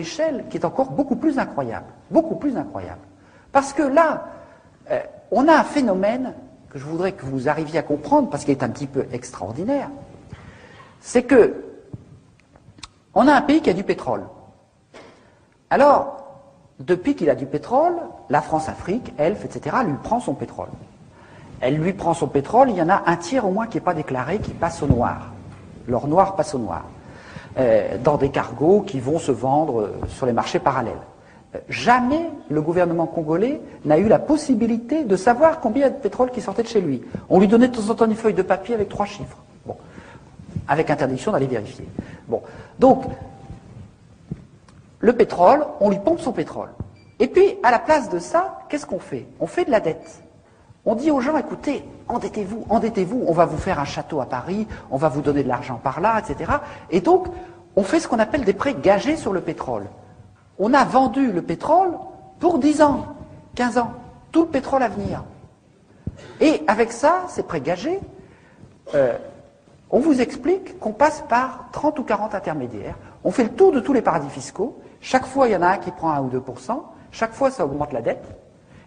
échelle qui est encore beaucoup plus incroyable. Beaucoup plus incroyable. Parce que là, on a un phénomène que je voudrais que vous arriviez à comprendre, parce qu'il est un petit peu extraordinaire, c'est que on a un pays qui a du pétrole. Alors, depuis qu'il a du pétrole, la France-Afrique, ELF, etc., lui prend son pétrole. Elle lui prend son pétrole, il y en a un tiers au moins qui n'est pas déclaré, qui passe au noir. L'or noir passe au noir. Dans des cargos qui vont se vendre sur les marchés parallèles. Jamais le gouvernement congolais n'a eu la possibilité de savoir combien il y a de pétrole qui sortait de chez lui. On lui donnait de temps en temps une feuille de papier avec 3 chiffres. Bon. Avec interdiction d'aller vérifier. Bon. Donc, le pétrole, on lui pompe son pétrole. Et puis, à la place de ça, qu'est-ce qu'on fait? On fait de la dette. On dit aux gens, écoutez, endettez-vous, on va vous faire un château à Paris, on va vous donner de l'argent par là, etc. Et donc, on fait ce qu'on appelle des prêts gagés sur le pétrole. On a vendu le pétrole pour 10 ans, 15 ans, tout le pétrole à venir. Et avec ça, ces prêts gagés, on vous explique qu'on passe par 30 ou 40 intermédiaires, on fait le tour de tous les paradis fiscaux, chaque fois il y en a un qui prend 1 ou 2%, chaque fois ça augmente la dette,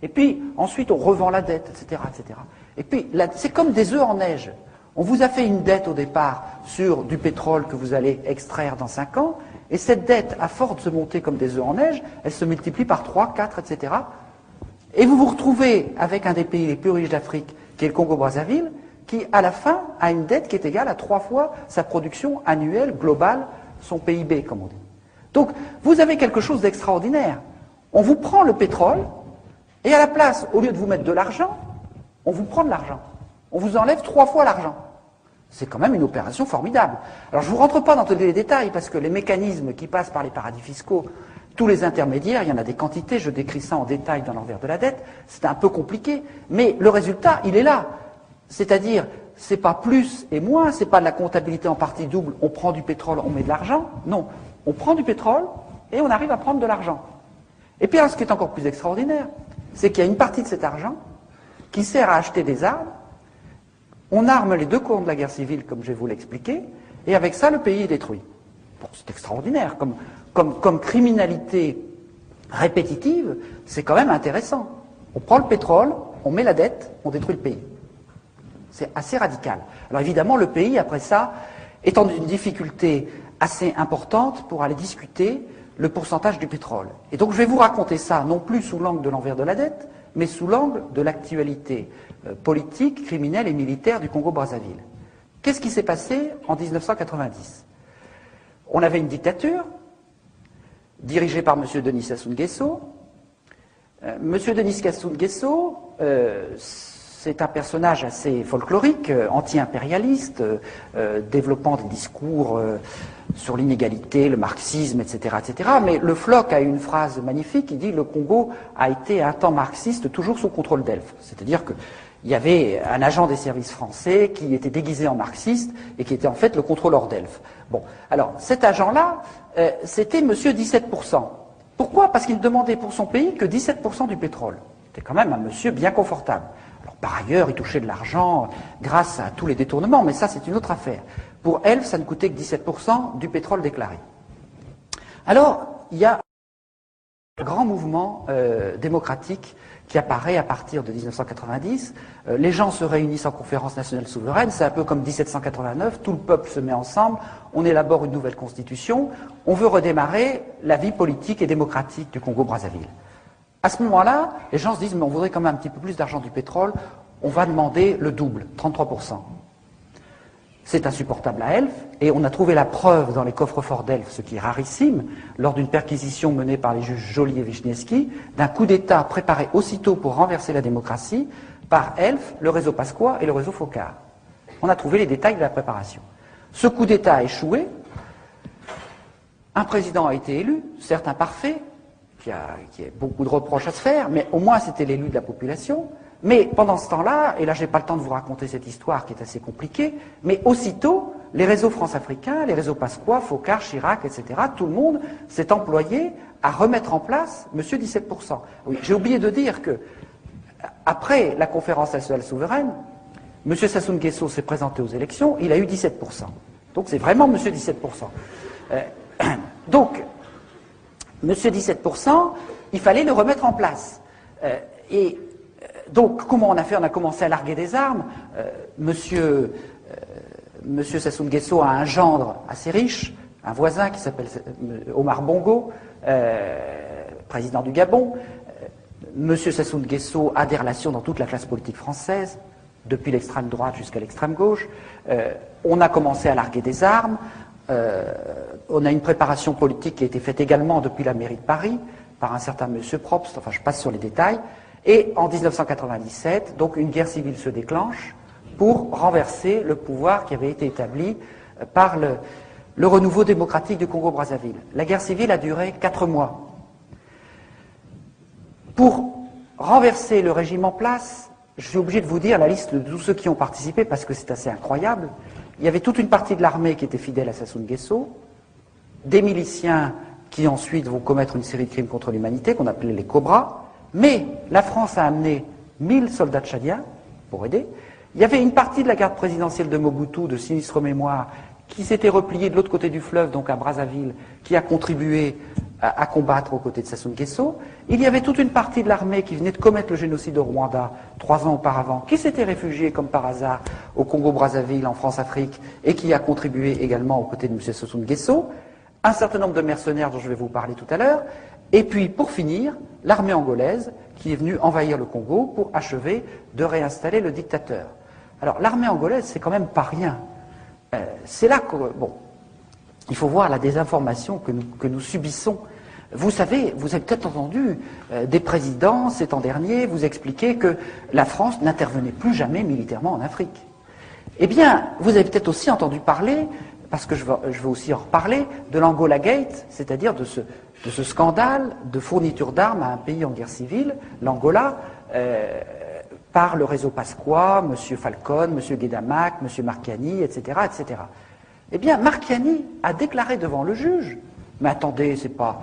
et puis ensuite on revend la dette, etc. etc. Et puis c'est comme des œufs en neige. On vous a fait une dette au départ sur du pétrole que vous allez extraire dans 5 ans, et cette dette, à force de se monter comme des œufs en neige, elle se multiplie par 3, 4, etc. Et vous vous retrouvez avec un des pays les plus riches d'Afrique, qui est le Congo-Brazzaville, qui, à la fin, a une dette qui est égale à 3 fois sa production annuelle globale, son PIB, comme on dit. Donc, vous avez quelque chose d'extraordinaire. On vous prend le pétrole, et à la place, au lieu de vous mettre de l'argent, on vous prend de l'argent. On vous enlève 3 fois l'argent. C'est quand même une opération formidable. Alors, je ne vous rentre pas dans tous les détails, parce que les mécanismes qui passent par les paradis fiscaux, tous les intermédiaires, il y en a des quantités, je décris ça en détail dans l'envers de la dette, c'est un peu compliqué, mais le résultat, il est là. C'est-à-dire, c'est pas plus et moins, c'est pas de la comptabilité en partie double, on prend du pétrole, on met de l'argent. Non, on prend du pétrole et on arrive à prendre de l'argent. Et puis, alors, ce qui est encore plus extraordinaire, c'est qu'il y a une partie de cet argent qui sert à acheter des armes. On arme les 2 camps de la guerre civile, comme je vais vous l'expliquer, et avec ça, le pays est détruit. Bon, c'est extraordinaire. Comme criminalité répétitive, c'est quand même intéressant. On prend le pétrole, on met la dette, on détruit le pays. C'est assez radical. Alors évidemment, le pays, après ça, est en une difficulté assez importante pour aller discuter le pourcentage du pétrole. Et donc je vais vous raconter ça, non plus sous l'angle de l'envers de la dette, mais sous l'angle de l'actualité politique, criminelle et militaire du Congo-Brazzaville. Qu'est-ce qui s'est passé en 1990? On avait une dictature dirigée par M. Denis Sassou Nguesso. M. Denis Sassou Nguesso, c'est un personnage assez folklorique, anti-impérialiste, développant des discours sur l'inégalité, le marxisme, etc., etc. Mais le Floc a une phrase magnifique qui dit « Le Congo a été un temps marxiste toujours sous contrôle d'Elf ». C'est-à-dire qu'il y avait un agent des services français qui était déguisé en marxiste et qui était en fait le contrôleur d'Elf. Bon, alors cet agent-là, c'était monsieur 17%. Pourquoi? Parce qu'il demandait pour son pays que 17% du pétrole. C'était quand même un monsieur bien confortable. Alors, par ailleurs, il touchait de l'argent grâce à tous les détournements, mais ça, c'est une autre affaire. Pour Elf, ça ne coûtait que 17% du pétrole déclaré. Alors, il y a un grand mouvement démocratique qui apparaît à partir de 1990. Les gens se réunissent en conférence nationale souveraine, c'est un peu comme 1789, tout le peuple se met ensemble, on élabore une nouvelle constitution, on veut redémarrer la vie politique et démocratique du Congo-Brazzaville. À ce moment-là, les gens se disent, mais on voudrait quand même un petit peu plus d'argent du pétrole, on va demander le double, 33%. C'est insupportable à Elf, et on a trouvé la preuve dans les coffres-forts d'Elf, ce qui est rarissime, lors d'une perquisition menée par les juges Joly et Wisniewski, d'un coup d'État préparé aussitôt pour renverser la démocratie par Elf, le réseau Pasqua et le réseau Focard. On a trouvé les détails de la préparation. Ce coup d'État a échoué, un président a été élu, certes imparfait, qui a beaucoup de reproches à se faire, mais au moins c'était l'élu de la population. Mais pendant ce temps-là, et là j'ai pas le temps de vous raconter cette histoire qui est assez compliquée, mais aussitôt, les réseaux France-Africains, les réseaux Pasqua, Focard, Chirac, etc., tout le monde s'est employé à remettre en place monsieur 17%. Oui, j'ai oublié de dire que, après la conférence nationale souveraine, monsieur Sassou Nguesso s'est présenté aux élections, il a eu 17%. Donc c'est vraiment monsieur 17%. Donc, Monsieur 17%, il fallait le remettre en place. Donc, comment on a fait? On a commencé à larguer des armes. Monsieur Sassou Nguesso a un gendre assez riche, un voisin qui s'appelle Omar Bongo, président du Gabon. Monsieur Sassou Nguesso a des relations dans toute la classe politique française, depuis l'extrême droite jusqu'à l'extrême gauche. On a commencé à larguer des armes. On a une préparation politique qui a été faite également depuis la mairie de Paris, par un certain monsieur Probst, enfin je passe sur les détails. Et en 1997, donc une guerre civile se déclenche pour renverser le pouvoir qui avait été établi par le renouveau démocratique du Congo-Brazzaville. La guerre civile a duré 4 mois. Pour renverser le régime en place, je suis obligé de vous dire la liste de tous ceux qui ont participé parce que c'est assez incroyable. Il y avait toute une partie de l'armée qui était fidèle à Sassou Nguesso, des miliciens qui ensuite vont commettre une série de crimes contre l'humanité qu'on appelait les Cobras, mais la France a amené 1000 soldats tchadiens pour aider. Il y avait une partie de la garde présidentielle de Mobutu, de sinistre mémoire, qui s'était repliée de l'autre côté du fleuve, donc à Brazzaville, qui a contribué à combattre aux côtés de Sassou Nguesso. Il y avait toute une partie de l'armée qui venait de commettre le génocide au Rwanda 3 ans auparavant, qui s'était réfugiée comme par hasard au Congo-Brazzaville, en France-Afrique, et qui a contribué également aux côtés de M. Sassou Nguesso. Un certain nombre de mercenaires dont je vais vous parler tout à l'heure. Et puis, pour finir, l'armée angolaise qui est venue envahir le Congo pour achever de réinstaller le dictateur. Alors, l'armée angolaise, c'est quand même pas rien. C'est là que, bon, il faut voir la désinformation que nous subissons. Vous savez, vous avez peut-être entendu des présidents ces temps derniers vous expliquer que la France n'intervenait plus jamais militairement en Afrique. Eh bien, vous avez peut-être aussi entendu parler, parce que je veux aussi en reparler, de l'Angola Gate, c'est-à-dire de ce scandale de fourniture d'armes à un pays en guerre civile, l'Angola, par le réseau Pasqua, M. Falcon, M. Guedamac, M. Marchiani, etc., etc. Eh bien, Marchiani a déclaré devant le juge, mais attendez, c'est pas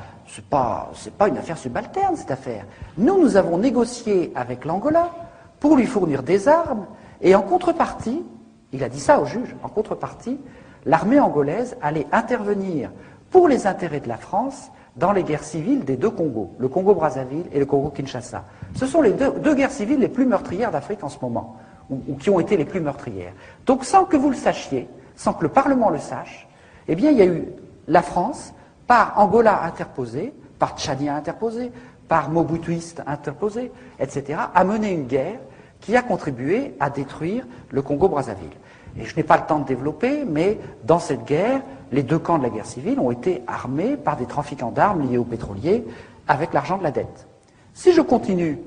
une affaire subalterne, cette affaire. Nous avons négocié avec l'Angola pour lui fournir des armes, et en contrepartie, il a dit ça au juge, en contrepartie, l'armée angolaise allait intervenir pour les intérêts de la France dans les guerres civiles des deux Congos, le Congo-Brazzaville et le Congo-Kinshasa. Ce sont les deux guerres civiles les plus meurtrières d'Afrique en ce moment, ou qui ont été les plus meurtrières. Donc sans que vous le sachiez, sans que le Parlement le sache, eh bien il y a eu la France, par Angola interposée, par Tchadien interposé, par Mobutuiste interposé, etc., a mené une guerre qui a contribué à détruire le Congo-Brazzaville. Et je n'ai pas le temps de développer, mais dans cette guerre, les deux camps de la guerre civile ont été armés par des trafiquants d'armes liés aux pétroliers avec l'argent de la dette. Si je continue,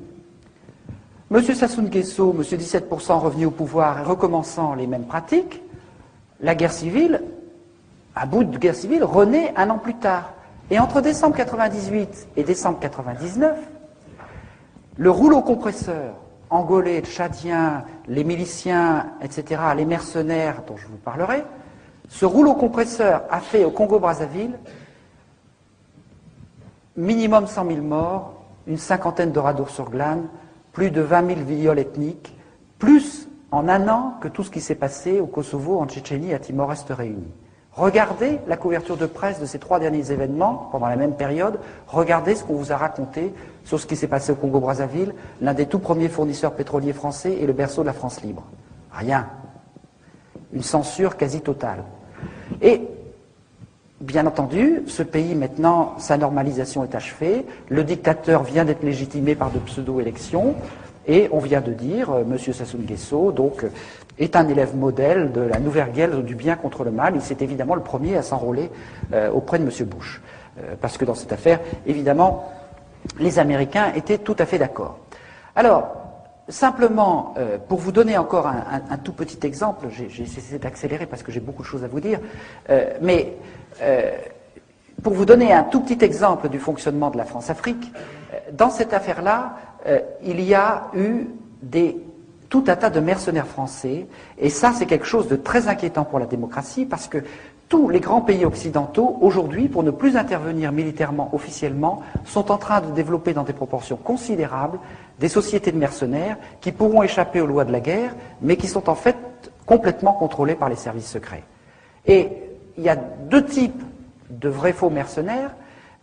M. Sassou Nguesso, M. 17% revenu au pouvoir et recommençant les mêmes pratiques, la guerre civile, un bout de guerre civile, renaît un an plus tard. Et entre décembre 98 et décembre 99, le rouleau compresseur angolais, tchadien, les miliciens, etc., les mercenaires dont je vous parlerai, ce rouleau compresseur a fait au Congo-Brazzaville minimum 100 000 morts, une cinquantaine de radours sur glane, plus de 20 000 viols ethniques, plus en un an que tout ce qui s'est passé au Kosovo, en Tchétchénie et à Timor-Est réunis. Regardez la couverture de presse de ces 3 derniers événements, pendant la même période, regardez ce qu'on vous a raconté sur ce qui s'est passé au Congo-Brazzaville, l'un des tout premiers fournisseurs pétroliers français et le berceau de la France libre. Rien. Une censure quasi totale. Et, bien entendu, ce pays, maintenant, sa normalisation est achevée, le dictateur vient d'être légitimé par de pseudo-élections, et on vient de dire, M. Sassou Nguesso, donc, est un élève modèle de la nouvelle guerre du bien contre le mal. Il s'est évidemment le premier à s'enrôler auprès de M. Bush. Parce que dans cette affaire, évidemment, les Américains étaient tout à fait d'accord. Alors, simplement, pour vous donner encore un tout petit exemple, j'ai essayé d'accélérer parce que j'ai beaucoup de choses à vous dire, mais pour vous donner un tout petit exemple du fonctionnement de la France-Afrique, dans cette affaire-là, il y a eu tout un tas de mercenaires français, et ça c'est quelque chose de très inquiétant pour la démocratie, parce que tous les grands pays occidentaux, aujourd'hui, pour ne plus intervenir militairement officiellement, sont en train de développer dans des proportions considérables des sociétés de mercenaires qui pourront échapper aux lois de la guerre, mais qui sont en fait complètement contrôlées par les services secrets. Et il y a 2 types de vrais faux mercenaires.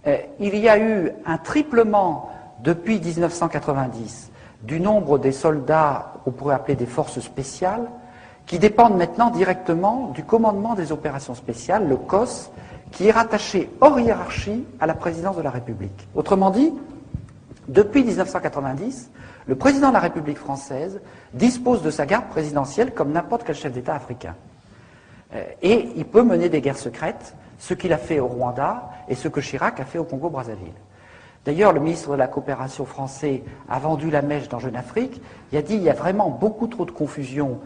Il y a eu un triplement depuis 1990 du nombre des soldats, qu'on pourrait appeler des forces spéciales, qui dépendent maintenant directement du commandement des opérations spéciales, le COS, qui est rattaché hors hiérarchie à la présidence de la République. Autrement dit, depuis 1990, le président de la République française dispose de sa garde présidentielle comme n'importe quel chef d'État africain. Et il peut mener des guerres secrètes, ce qu'il a fait au Rwanda et ce que Chirac a fait au Congo-Brazzaville. D'ailleurs, le ministre de la Coopération français a vendu la mèche dans Jeune Afrique. Il a dit qu'il y a vraiment beaucoup trop de confusion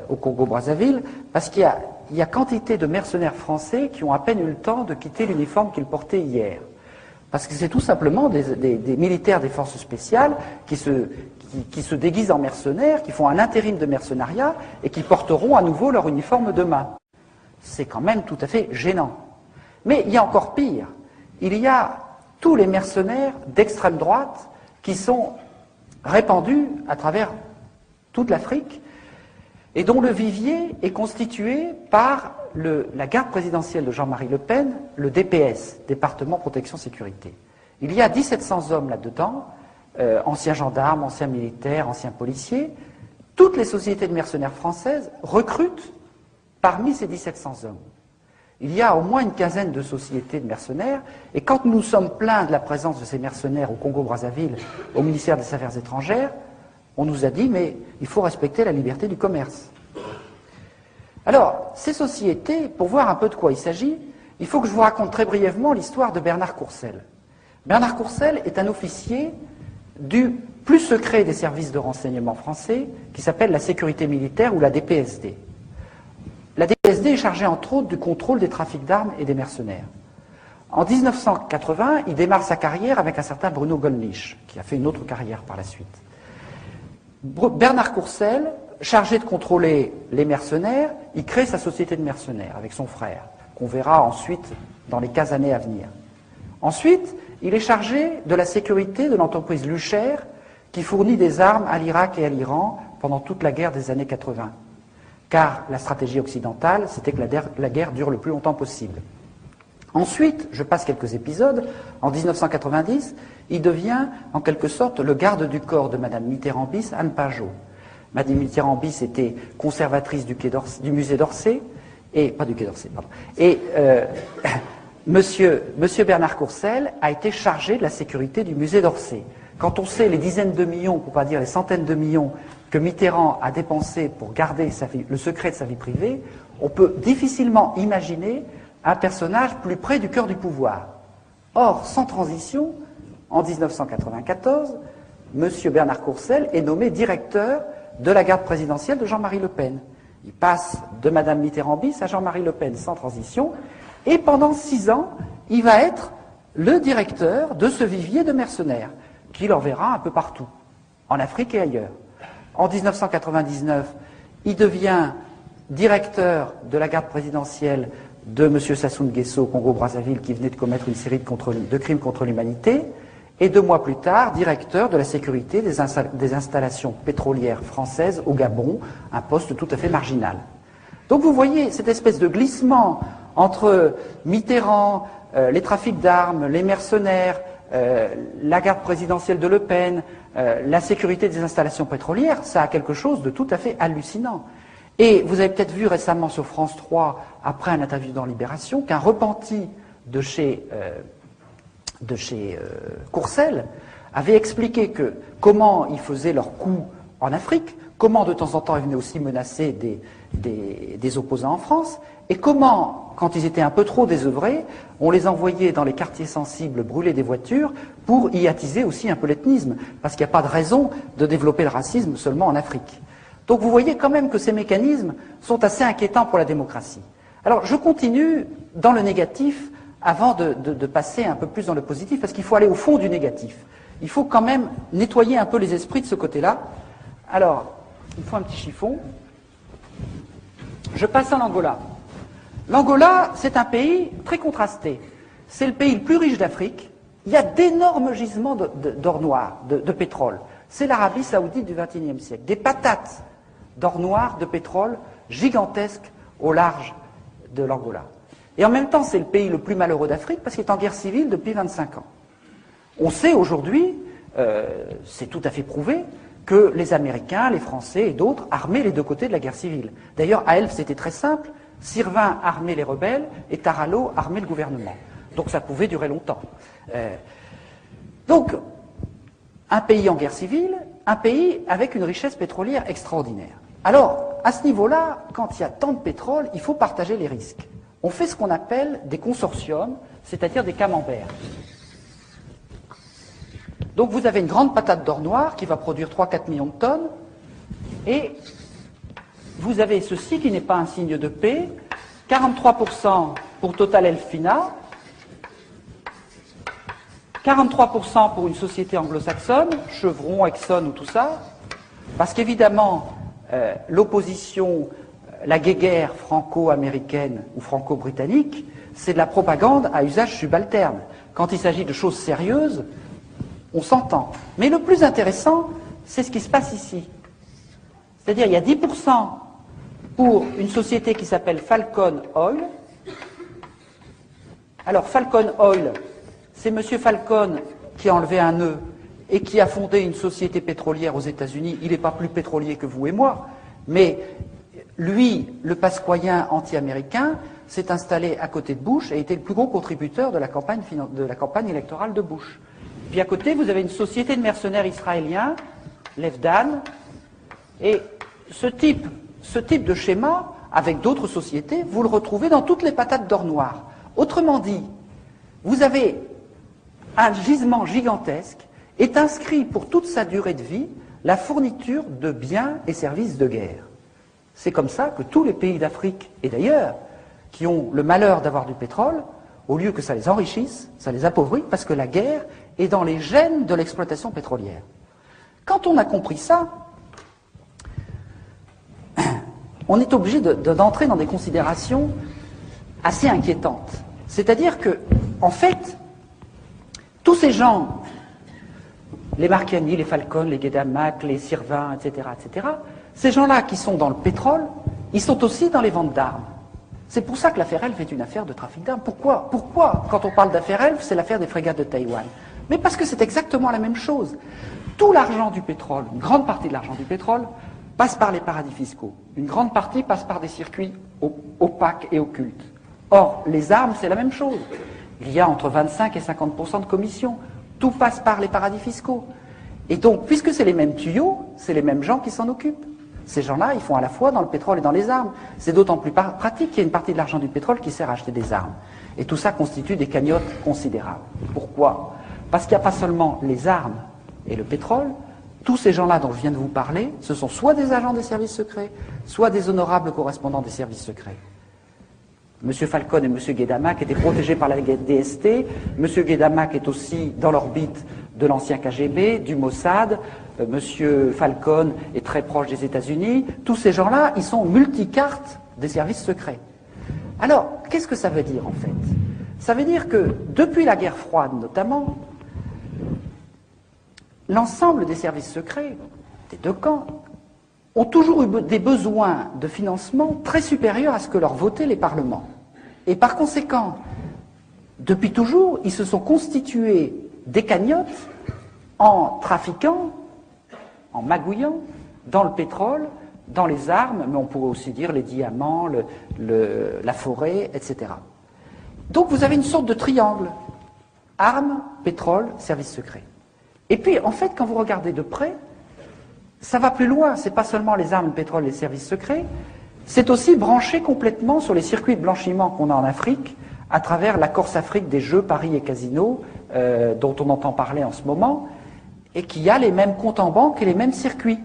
au Congo-Brazzaville parce qu'il y a quantité de mercenaires français qui ont à peine eu le temps de quitter l'uniforme qu'ils portaient hier. Parce que c'est tout simplement des militaires des forces spéciales qui se déguisent en mercenaires, qui font un intérim de mercenariat et qui porteront à nouveau leur uniforme demain. C'est quand même tout à fait gênant. Mais il y a encore pire. Il y a tous les mercenaires d'extrême droite qui sont répandus à travers toute l'Afrique et dont le vivier est constitué par la garde présidentielle de Jean-Marie Le Pen, le DPS, Département Protection Sécurité. Il y a 1700 hommes là-dedans, anciens gendarmes, anciens militaires, anciens policiers. Toutes les sociétés de mercenaires françaises recrutent parmi ces 1700 hommes. Il y a au moins une quinzaine de sociétés de mercenaires, et quand nous sommes plaints de la présence de ces mercenaires au Congo-Brazzaville, au ministère des Affaires étrangères, on nous a dit, mais il faut respecter la liberté du commerce. Alors, ces sociétés, pour voir un peu de quoi il s'agit, il faut que je vous raconte très brièvement l'histoire de Bernard Courcelles. Bernard Courcelles est un officier du plus secret des services de renseignement français, qui s'appelle la sécurité militaire ou la DPSD. La DPSD est chargée entre autres du contrôle des trafics d'armes et des mercenaires. En 1980, il démarre sa carrière avec un certain Bruno Gollnisch, qui a fait une autre carrière par la suite. Bernard Courcelles, chargé de contrôler les mercenaires, il crée sa société de mercenaires avec son frère, qu'on verra ensuite dans les 15 années à venir. Ensuite, il est chargé de la sécurité de l'entreprise Lucher, qui fournit des armes à l'Irak et à l'Iran pendant toute la guerre des années 80. Car la stratégie occidentale, c'était que la guerre dure le plus longtemps possible. Ensuite, je passe quelques épisodes, en 1990, il devient en quelque sorte le garde du corps de Madame Mitterrand-Bis, Anne Pajot. Madame Mitterrand-Bis était conservatrice du musée d'Orsay, et pas du Quai d'Orsay, pardon. Et Monsieur Bernard Courcelles a été chargé de la sécurité du musée d'Orsay. Quand on sait les dizaines de millions, pour pas dire les centaines de millions, que Mitterrand a dépensé pour garder le secret de sa vie privée, on peut difficilement imaginer un personnage plus près du cœur du pouvoir. Or, sans transition, en 1994, M. Bernard Courcelles est nommé directeur de la garde présidentielle de Jean-Marie Le Pen. Il passe de Mme Mitterrand-Bis à Jean-Marie Le Pen sans transition, et pendant 6 ans, il va être le directeur de ce vivier de mercenaires, qu'il enverra un peu partout, en Afrique et ailleurs. En 1999, il devient directeur de la garde présidentielle de M. Sassou Nguesso au Congo-Brazzaville, qui venait de commettre une série de crimes contre l'humanité, et 2 mois plus tard, directeur de la sécurité des installations pétrolières françaises au Gabon, un poste tout à fait marginal. Donc vous voyez cette espèce de glissement entre Mitterrand, les trafics d'armes, les mercenaires, la garde présidentielle de Le Pen, la sécurité des installations pétrolières, ça a quelque chose de tout à fait hallucinant. Et vous avez peut-être vu récemment sur France 3, après un interview dans Libération, qu'un repenti de chez Courcelles avait expliqué comment ils faisaient leurs coups en Afrique, comment de temps en temps ils venaient aussi menacer des opposants en France, et comment, quand ils étaient un peu trop désœuvrés, on les envoyait dans les quartiers sensibles brûler des voitures pour y attiser aussi un peu l'ethnisme, parce qu'il n'y a pas de raison de développer le racisme seulement en Afrique. Donc vous voyez quand même que ces mécanismes sont assez inquiétants pour la démocratie. Alors je continue dans le négatif avant de passer un peu plus dans le positif, parce qu'il faut aller au fond du négatif. Il faut quand même nettoyer un peu les esprits de ce côté-là. Alors, il faut un petit chiffon. Je passe à l'Angola. L'Angola, c'est un pays très contrasté. C'est le pays le plus riche d'Afrique. Il y a d'énormes gisements d'or noir, de pétrole. C'est l'Arabie saoudite du XXIe siècle. Des patates d'or noir, de pétrole, gigantesques au large de l'Angola. Et en même temps, c'est le pays le plus malheureux d'Afrique parce qu'il est en guerre civile depuis 25 ans. On sait aujourd'hui, c'est tout à fait prouvé, que les Américains, les Français et d'autres armaient les deux côtés de la guerre civile. D'ailleurs, à Elf, c'était très simple. Sirvin armait les rebelles et Tarallo armait le gouvernement. Donc ça pouvait durer longtemps. Donc, un pays en guerre civile, un pays avec une richesse pétrolière extraordinaire. Alors, à ce niveau-là, quand il y a tant de pétrole, il faut partager les risques. On fait ce qu'on appelle des consortiums, c'est-à-dire des camemberts. Donc vous avez une grande patate d'or noir qui va produire 3-4 millions de tonnes, et vous avez ceci qui n'est pas un signe de paix, 43% pour Total Elfina, 43% pour une société anglo-saxonne, Chevron, Exxon ou tout ça, parce qu'évidemment, l'opposition, la guéguerre franco-américaine ou franco-britannique, c'est de la propagande à usage subalterne. Quand il s'agit de choses sérieuses, on s'entend. Mais le plus intéressant, c'est ce qui se passe ici. C'est-à-dire, il y a 10% pour une société qui s'appelle Falcon Oil. Alors, Falcon Oil, c'est M. Falcon qui a enlevé un nœud et qui a fondé une société pétrolière aux États-Unis. Il n'est pas plus pétrolier que vous et moi, mais lui, le pasquoyen anti-américain, s'est installé à côté de Bush et était le plus gros contributeur de la campagne électorale de Bush. Puis à côté, vous avez une société de mercenaires israéliens, l'Efdan, et ce type de schéma, avec d'autres sociétés, vous le retrouvez dans toutes les patates d'or noir. Autrement dit, vous avez un gisement gigantesque, est inscrit pour toute sa durée de vie la fourniture de biens et services de guerre. C'est comme ça que tous les pays d'Afrique, et d'ailleurs, qui ont le malheur d'avoir du pétrole, au lieu que ça les enrichisse, ça les appauvrit, parce que la guerre est dans les gènes de l'exploitation pétrolière. Quand on a compris ça, on est obligé d'entrer dans des considérations assez inquiétantes. C'est-à-dire que, en fait, tous ces gens, les Marchiani, les Falcon, les Guedamac, les Sirvin, etc., ces gens-là qui sont dans le pétrole, ils sont aussi dans les ventes d'armes. C'est pour ça que l'affaire Elf est une affaire de trafic d'armes. Pourquoi, quand on parle d'affaire Elf, c'est l'affaire des frégates de Taïwan? Mais parce que c'est exactement la même chose. Tout l'argent du pétrole, une grande partie de l'argent du pétrole, passe par les paradis fiscaux. Une grande partie passe par des circuits opaques et occultes. Or, les armes, c'est la même chose. Il y a entre 25 et 50% de commissions. Tout passe par les paradis fiscaux. Et donc, puisque c'est les mêmes tuyaux, c'est les mêmes gens qui s'en occupent. Ces gens-là, ils font à la fois dans le pétrole et dans les armes. C'est d'autant plus pratique qu'il y a une partie de l'argent du pétrole qui sert à acheter des armes. Et tout ça constitue des cagnottes considérables. Pourquoi? Parce qu'il n'y a pas seulement les armes et le pétrole. Tous ces gens-là dont je viens de vous parler, ce sont soit des agents des services secrets, soit des honorables correspondants des services secrets. M. Falcon et M. Guedamac étaient protégés par la DST. M. Guedamac est aussi dans l'orbite de l'ancien KGB, du Mossad. M. Falcon est très proche des États-Unis. Tous ces gens-là, ils sont multicartes des services secrets. Alors, qu'est-ce que ça veut dire en fait? Ça veut dire que depuis la guerre froide notamment, l'ensemble des services secrets des deux camps ont toujours eu des besoins de financement très supérieurs à ce que leur votaient les parlements. Et par conséquent, depuis toujours, ils se sont constitués des cagnottes en trafiquant, en magouillant dans le pétrole, dans les armes, mais on pourrait aussi dire les diamants, la forêt, etc. Donc vous avez une sorte de triangle. Armes, pétrole, services secrets. Et puis, en fait, quand vous regardez de près, ça va plus loin. C'est pas seulement les armes, le pétrole, les services secrets. C'est aussi branché complètement sur les circuits de blanchiment qu'on a en Afrique, à travers la Corse-Afrique des Jeux, Paris et Casino, dont on entend parler en ce moment, et qui a les mêmes comptes en banque et les mêmes circuits,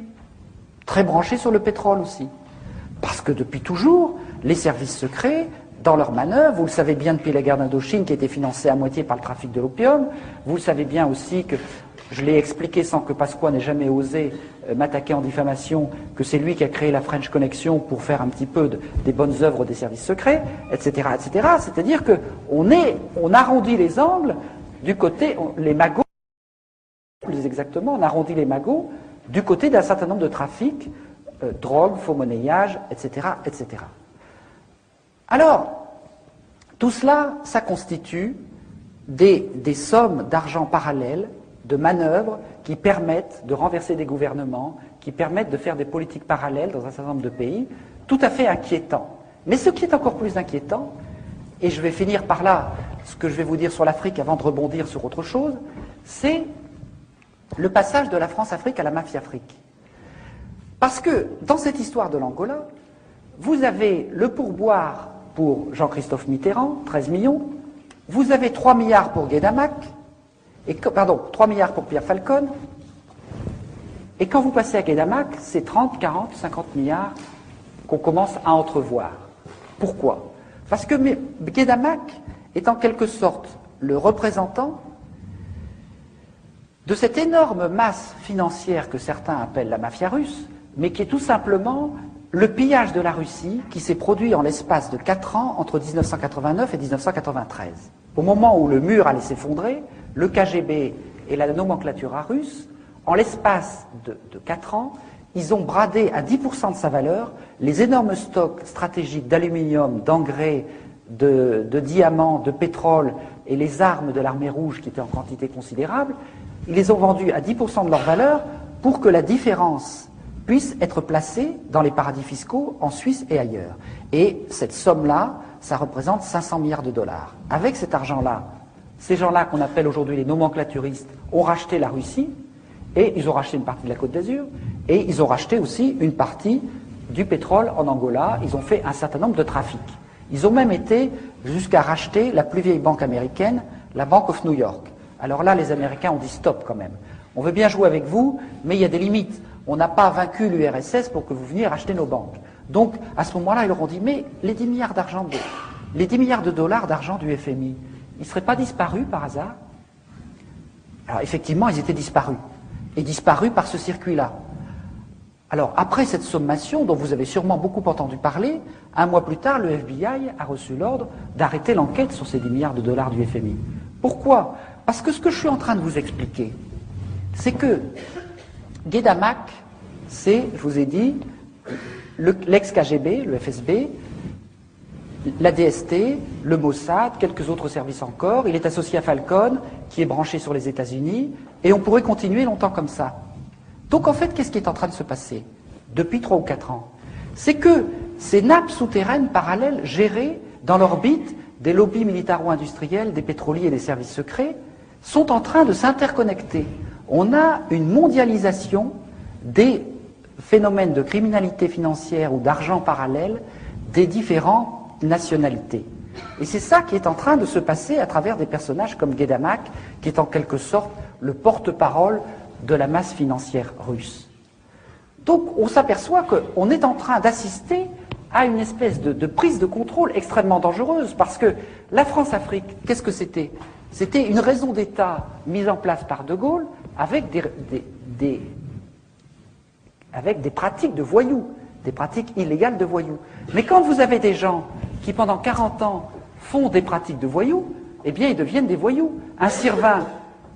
très branchés sur le pétrole aussi. Parce que depuis toujours, les services secrets, dans leurs manœuvres, vous le savez bien depuis la guerre d'Indochine, qui était financée à moitié par le trafic de l'opium, vous le savez bien aussi que, je l'ai expliqué sans que Pasqua n'ait jamais osé m'attaquer en diffamation, que c'est lui qui a créé la French Connection pour faire un petit peu des bonnes œuvres des services secrets, etc., etc. C'est-à-dire qu'on arrondit les angles du côté, les magots, plus exactement, on arrondit les magots du côté d'un certain nombre de trafics, drogue, faux monnayage, etc., etc. Alors, Tout cela, ça constitue des sommes d'argent parallèles, de manœuvres qui permettent de renverser des gouvernements, qui permettent de faire des politiques parallèles dans un certain nombre de pays, tout à fait inquiétant. Mais ce qui est encore plus inquiétant, et je vais finir par là ce que je vais vous dire sur l'Afrique avant de rebondir sur autre chose, c'est le passage de la France-Afrique à la mafia-Afrique. Parce que dans cette histoire de l'Angola, vous avez le pourboire pour Jean-Christophe Mitterrand, 13 millions, vous avez 3 milliards pour Guédamac, 3 milliards pour Pierre Falcon, et quand vous passez à Guédamac, c'est 30, 40, 50 milliards qu'on commence à entrevoir. Pourquoi? Parce que Guédamac est en quelque sorte le représentant de cette énorme masse financière que certains appellent la mafia russe, mais qui est tout simplement le pillage de la Russie qui s'est produit en l'espace de 4 ans entre 1989 et 1993. Au moment où le mur allait s'effondrer, le KGB et la nomenclature russe, en l'espace de 4 ans, ils ont bradé à 10% de sa valeur les énormes stocks stratégiques d'aluminium, d'engrais, de diamants, de pétrole et les armes de l'armée rouge qui étaient en quantité considérable. Ils les ont vendus à 10% de leur valeur pour que la différence puisse être placée dans les paradis fiscaux en Suisse et ailleurs. Et cette somme-là, ça représente 500 milliards de dollars. Avec cet argent-là, ces gens-là qu'on appelle aujourd'hui les nomenclaturistes ont racheté la Russie, et ils ont racheté une partie de la Côte d'Azur, et ils ont racheté aussi une partie du pétrole en Angola. Ils ont fait un certain nombre de trafics. Ils ont même été jusqu'à racheter la plus vieille banque américaine, la Bank of New York. Alors là, les Américains ont dit stop quand même. On veut bien jouer avec vous, mais il y a des limites. On n'a pas vaincu l'URSS pour que vous veniez racheter nos banques. Donc, à ce moment-là, ils leur ont dit, mais les 10 milliards d'argent, les 10 milliards de dollars d'argent du FMI, ils ne seraient pas disparus par hasard? Alors, effectivement, ils étaient disparus. Et disparus par ce circuit-là. Alors, après cette sommation, dont vous avez sûrement beaucoup entendu parler, un mois plus tard, le FBI a reçu l'ordre d'arrêter l'enquête sur ces 10 milliards de dollars du FMI. Pourquoi? Parce que ce que je suis en train de vous expliquer, c'est que Guédamac, c'est, je vous ai dit, l'ex-KGB, le FSB, la DST, le Mossad, quelques autres services encore. Il est associé à Falcon, qui est branché sur les États-Unis, et on pourrait continuer longtemps comme ça. Donc en fait, qu'est-ce qui est en train de se passer depuis 3 ou 4 ans? C'est que ces nappes souterraines parallèles gérées dans l'orbite des lobbies militaro-industriels, des pétroliers et des services secrets sont en train de s'interconnecter. On a une mondialisation des phénomènes de criminalité financière ou d'argent parallèle des différentes nationalités. Et c'est ça qui est en train de se passer à travers des personnages comme Guédamac, qui est en quelque sorte le porte-parole de la masse financière russe. Donc on s'aperçoit qu'on est en train d'assister à une espèce de prise de contrôle extrêmement dangereuse, parce que la France-Afrique, qu'est-ce que c'était? C'était une raison d'État mise en place par De Gaulle avec des pratiques de voyous, des pratiques illégales de voyous. Mais quand vous avez des gens qui pendant 40 ans font des pratiques de voyous, eh bien ils deviennent des voyous. Un Sirvin,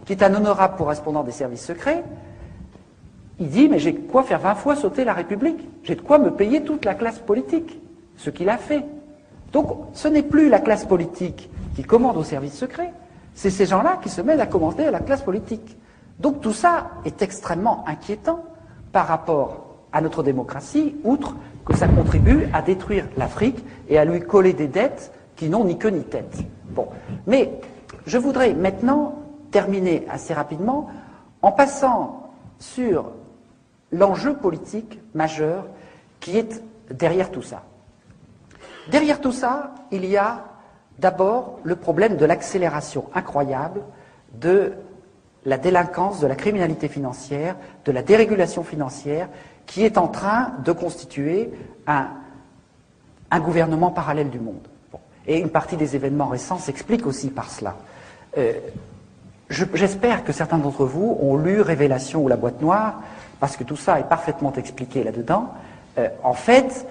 qui est un honorable correspondant des services secrets, il dit, mais j'ai de quoi faire 20 fois sauter la République, j'ai de quoi me payer toute la classe politique, ce qu'il a fait. Donc ce n'est plus la classe politique qui commande aux services secrets, c'est ces gens-là qui se mettent à commander à la classe politique. Donc tout ça est extrêmement inquiétant par rapport à notre démocratie, outre que ça contribue à détruire l'Afrique et à lui coller des dettes qui n'ont ni queue ni tête. Bon, mais je voudrais maintenant terminer assez rapidement en passant sur l'enjeu politique majeur qui est derrière tout ça. Derrière tout ça, il y a d'abord le problème de l'accélération incroyable de la délinquance, de la criminalité financière, de la dérégulation financière qui est en train de constituer un gouvernement parallèle du monde. Bon. Et une partie des événements récents s'explique aussi par cela. J'espère que certains d'entre vous ont lu Révélation ou la boîte noire, parce que tout ça est parfaitement expliqué là-dedans. En fait,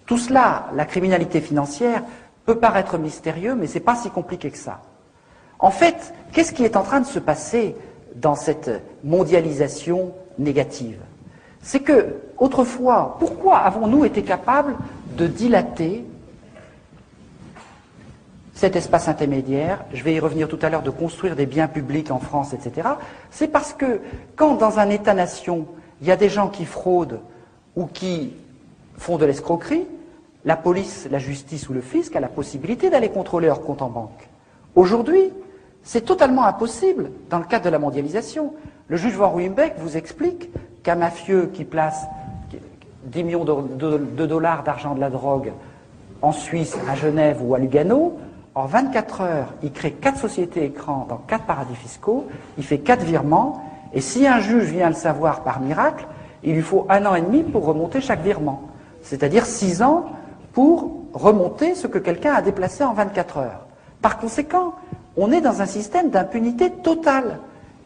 tout cela, la criminalité financière, peut paraître mystérieux, mais ce n'est pas si compliqué que ça. En fait, qu'est-ce qui est en train de se passer dans cette mondialisation négative? C'est que, autrefois, pourquoi avons-nous été capables de dilater cet espace intermédiaire, je vais y revenir tout à l'heure, de construire des biens publics en France, etc., c'est parce que quand dans un État-nation, il y a des gens qui fraudent ou qui font de l'escroquerie, la police, la justice ou le fisc a la possibilité d'aller contrôler leurs comptes en banque. Aujourd'hui, c'est totalement impossible dans le cadre de la mondialisation. Le juge Van Ruymbeck vous explique qu'un mafieux qui place 10 millions de dollars d'argent de la drogue en Suisse, à Genève ou à Lugano, en 24 heures, il crée 4 sociétés écrans dans 4 paradis fiscaux, il fait 4 virements, et si un juge vient le savoir par miracle, il lui faut 1 an et demi pour remonter chaque virement. C'est-à-dire 6 ans pour remonter ce que quelqu'un a déplacé en 24 heures. Par conséquent, on est dans un système d'impunité totale.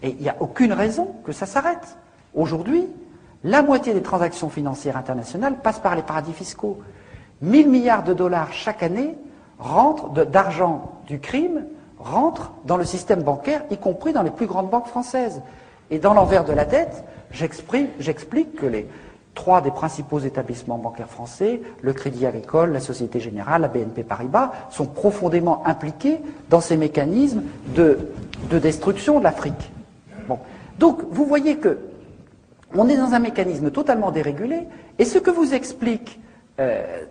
Et il n'y a aucune raison que ça s'arrête. Aujourd'hui, la moitié des transactions financières internationales passent par les paradis fiscaux. 1000 milliards de dollars chaque année d'argent du crime rentrent dans le système bancaire, y compris dans les plus grandes banques françaises. Et dans l'envers de la dette, j'explique que les 3 des principaux établissements bancaires français, le Crédit Agricole, la Société Générale, la BNP Paribas, sont profondément impliqués dans ces mécanismes de destruction de l'Afrique. Bon. Donc, vous voyez que on est dans un mécanisme totalement dérégulé, et ce que vous explique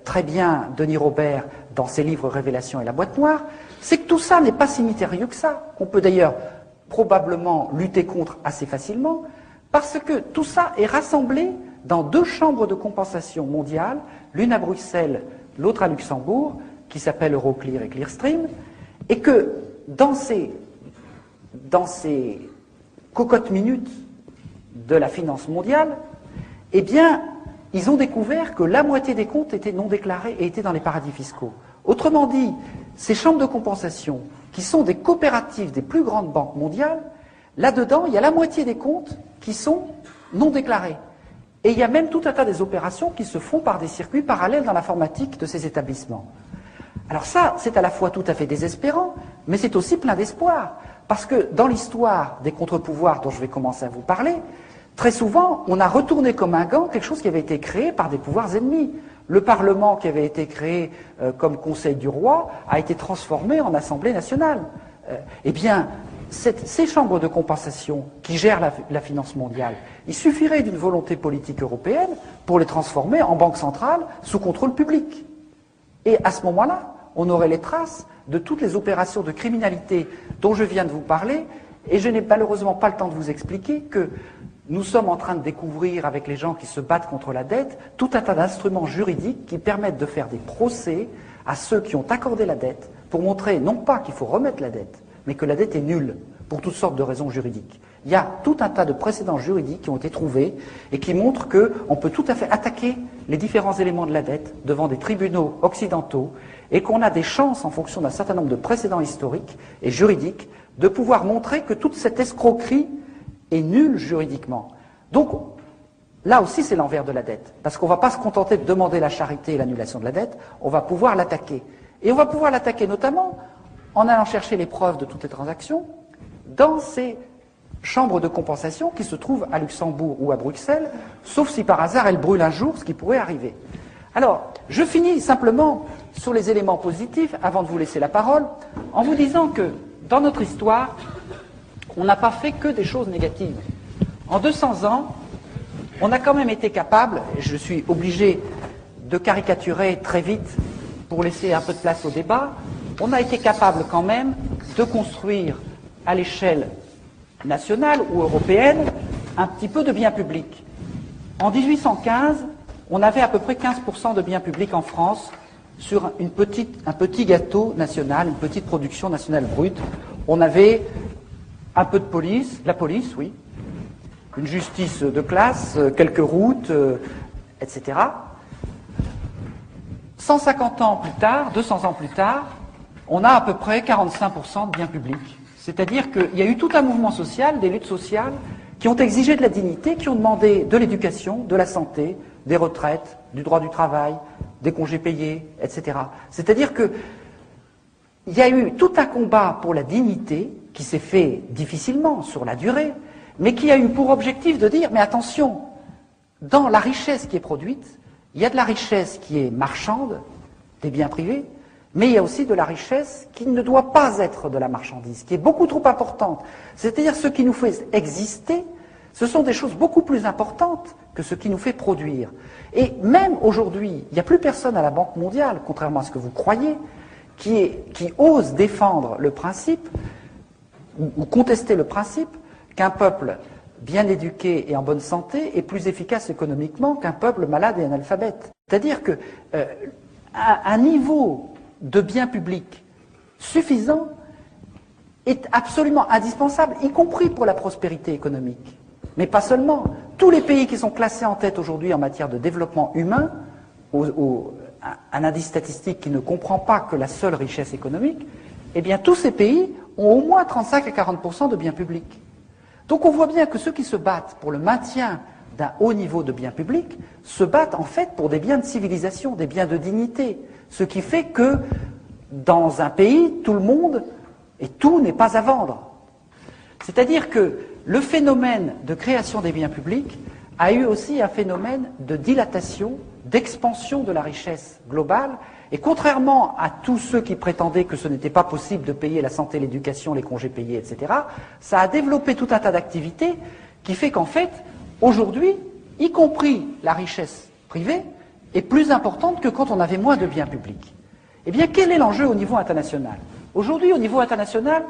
très bien Denis Robert dans ses livres Révélation et la boîte noire, c'est que tout ça n'est pas si mystérieux que ça, qu'on peut d'ailleurs probablement lutter contre assez facilement, parce que tout ça est rassemblé dans 2 chambres de compensation mondiales, l'une à Bruxelles, l'autre à Luxembourg, qui s'appelle Euroclear et Clearstream, et que dans ces cocottes minutes de la finance mondiale, eh bien, ils ont découvert que la moitié des comptes étaient non déclarés et étaient dans les paradis fiscaux. Autrement dit, ces chambres de compensation, qui sont des coopératives des plus grandes banques mondiales, là-dedans, il y a la moitié des comptes qui sont non déclarés. Et il y a même tout un tas des opérations qui se font par des circuits parallèles dans l'informatique de ces établissements. Alors ça, c'est à la fois tout à fait désespérant, mais c'est aussi plein d'espoir. Parce que dans l'histoire des contre-pouvoirs dont je vais commencer à vous parler, très souvent, on a retourné comme un gant quelque chose qui avait été créé par des pouvoirs ennemis. Le Parlement qui avait été créé comme Conseil du roi a été transformé en Assemblée nationale. Eh bien, ces chambres de compensation qui gèrent la finance mondiale, il suffirait d'une volonté politique européenne pour les transformer en banque centrale sous contrôle public. Et à ce moment-là, on aurait les traces de toutes les opérations de criminalité dont je viens de vous parler, et je n'ai malheureusement pas le temps de vous expliquer que nous sommes en train de découvrir, avec les gens qui se battent contre la dette, tout un tas d'instruments juridiques qui permettent de faire des procès à ceux qui ont accordé la dette pour montrer non pas qu'il faut remettre la dette, mais que la dette est nulle pour toutes sortes de raisons juridiques. Il y a tout un tas de précédents juridiques qui ont été trouvés et qui montrent qu'on peut tout à fait attaquer les différents éléments de la dette devant des tribunaux occidentaux et qu'on a des chances, en fonction d'un certain nombre de précédents historiques et juridiques, de pouvoir montrer que toute cette escroquerie est nulle juridiquement. Donc, là aussi, c'est l'envers de la dette. Parce qu'on ne va pas se contenter de demander la charité et l'annulation de la dette, on va pouvoir l'attaquer. Et on va pouvoir l'attaquer notamment en allant chercher les preuves de toutes les transactions dans ces chambres de compensation qui se trouvent à Luxembourg ou à Bruxelles, sauf si par hasard elles brûlent un jour, ce qui pourrait arriver. Alors, je finis simplement sur les éléments positifs, avant de vous laisser la parole, en vous disant que, dans notre histoire, on n'a pas fait que des choses négatives. En 200 ans, on a quand même été capable, et je suis obligé de caricaturer très vite pour laisser un peu de place au débat, on a été capable quand même de construire à l'échelle nationale ou européenne un petit peu de biens publics. En 1815, on avait à peu près 15% de biens publics en France sur un petit gâteau national, une petite production nationale brute. On avait un peu de police, la police, oui, une justice de classe, quelques routes, etc. 150 ans plus tard, 200 ans plus tard, on a à peu près 45% de biens publics. C'est-à-dire qu'il y a eu tout un mouvement social, des luttes sociales, qui ont exigé de la dignité, qui ont demandé de l'éducation, de la santé, des retraites, du droit du travail, des congés payés, etc. C'est-à-dire qu'il y a eu tout un combat pour la dignité, qui s'est fait difficilement sur la durée, mais qui a eu pour objectif de dire, mais attention, dans la richesse qui est produite, il y a de la richesse qui est marchande, des biens privés, Mais il y a aussi de la richesse qui ne doit pas être de la marchandise, qui est beaucoup trop importante. C'est-à-dire ce qui nous fait exister, ce sont des choses beaucoup plus importantes que ce qui nous fait produire. Et même aujourd'hui, il n'y a plus personne à la Banque mondiale, contrairement à ce que vous croyez, qui ose défendre le principe, ou contester le principe, qu'un peuple bien éduqué et en bonne santé est plus efficace économiquement qu'un peuple malade et analphabète. C'est-à-dire que un niveau de biens publics suffisant est absolument indispensable, y compris pour la prospérité économique. Mais pas seulement. Tous les pays qui sont classés en tête aujourd'hui en matière de développement humain, un indice statistique qui ne comprend pas que la seule richesse économique, eh bien tous ces pays ont au moins 35 à 40% de biens publics. Donc on voit bien que ceux qui se battent pour le maintien d'un haut niveau de biens publics se battent en fait pour des biens de civilisation, des biens de dignité. Ce qui fait que dans un pays, tout le monde et tout n'est pas à vendre. C'est-à-dire que le phénomène de création des biens publics a eu aussi un phénomène de dilatation, d'expansion de la richesse globale. Et contrairement à tous ceux qui prétendaient que ce n'était pas possible de payer la santé, l'éducation, les congés payés, etc., ça a développé tout un tas d'activités qui fait qu'en fait, aujourd'hui, y compris la richesse privée, est plus importante que quand on avait moins de biens publics. Eh bien, quel est l'enjeu au niveau international? Aujourd'hui, au niveau international,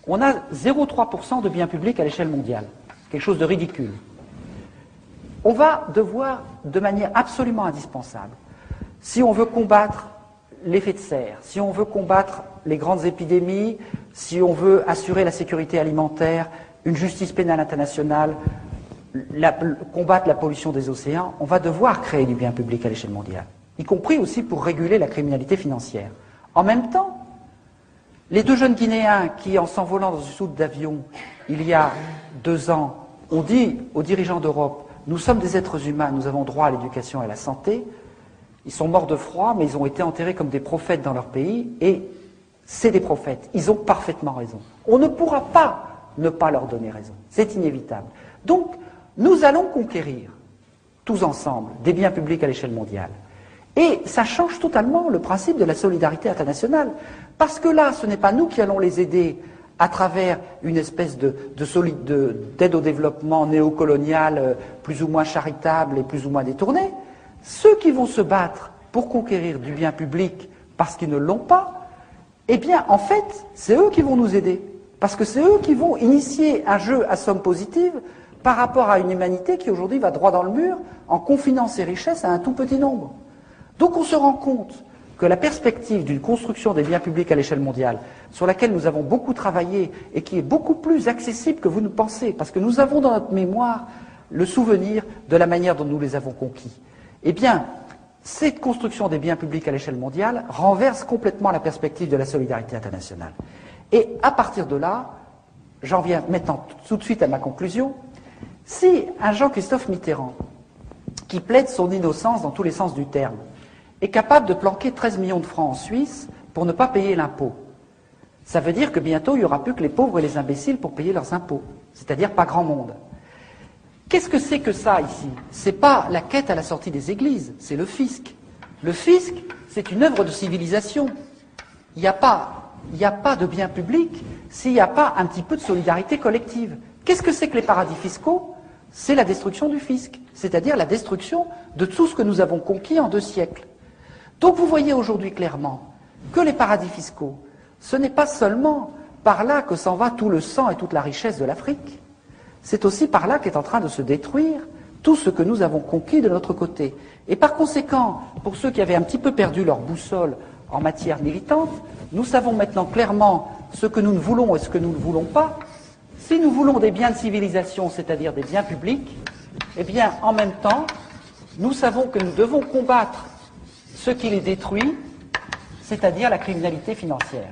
on a 0,3% de biens publics à l'échelle mondiale. Quelque chose de ridicule. On va devoir, de manière absolument indispensable, si on veut combattre l'effet de serre, si on veut combattre les grandes épidémies, si on veut assurer la sécurité alimentaire, une justice pénale internationale, combattre la pollution des océans, on va devoir créer du bien public à l'échelle mondiale, y compris aussi pour réguler la criminalité financière. En même temps, les deux jeunes Guinéens qui, en s'envolant dans une soute d'avion, il y a 2 ans, ont dit aux dirigeants d'Europe, nous sommes des êtres humains, nous avons droit à l'éducation et à la santé, ils sont morts de froid, mais ils ont été enterrés comme des prophètes dans leur pays, et c'est des prophètes. Ils ont parfaitement raison. On ne pourra pas ne pas leur donner raison. C'est inévitable. Donc, nous allons conquérir, tous ensemble, des biens publics à l'échelle mondiale. Et ça change totalement le principe de la solidarité internationale. Parce que là, ce n'est pas nous qui allons les aider à travers une espèce d'aide au développement néocoloniale, plus ou moins charitable et plus ou moins détournée. Ceux qui vont se battre pour conquérir du bien public parce qu'ils ne l'ont pas, eh bien, en fait, c'est eux qui vont nous aider. Parce que c'est eux qui vont initier un jeu à somme positive par rapport à une humanité qui aujourd'hui va droit dans le mur en confinant ses richesses à un tout petit nombre. Donc on se rend compte que la perspective d'une construction des biens publics à l'échelle mondiale, sur laquelle nous avons beaucoup travaillé et qui est beaucoup plus accessible que vous ne pensez, parce que nous avons dans notre mémoire le souvenir de la manière dont nous les avons conquis, eh bien, cette construction des biens publics à l'échelle mondiale renverse complètement la perspective de la solidarité internationale. Et à partir de là, j'en viens maintenant tout de suite à ma conclusion, si un Jean-Christophe Mitterrand, qui plaide son innocence dans tous les sens du terme, est capable de planquer 13 millions de francs en Suisse pour ne pas payer l'impôt, ça veut dire que bientôt il n'y aura plus que les pauvres et les imbéciles pour payer leurs impôts, c'est-à-dire pas grand monde. Qu'est-ce que c'est que ça ici? C'est pas la quête à la sortie des églises, c'est le fisc. Le fisc, c'est une œuvre de civilisation. Il n'y a pas de bien public s'il n'y a pas un petit peu de solidarité collective. Qu'est-ce que c'est que les paradis fiscaux? C'est la destruction du fisc, c'est-à-dire la destruction de tout ce que nous avons conquis en 2 siècles. Donc vous voyez aujourd'hui clairement que les paradis fiscaux, ce n'est pas seulement par là que s'en va tout le sang et toute la richesse de l'Afrique. C'est aussi par là qu'est en train de se détruire tout ce que nous avons conquis de notre côté. Et par conséquent, pour ceux qui avaient un petit peu perdu leur boussole en matière militante, nous savons maintenant clairement ce que nous ne voulons et ce que nous ne voulons pas. Si nous voulons des biens de civilisation, c'est-à-dire des biens publics, eh bien, en même temps, nous savons que nous devons combattre ce qui les détruit, c'est-à-dire la criminalité financière.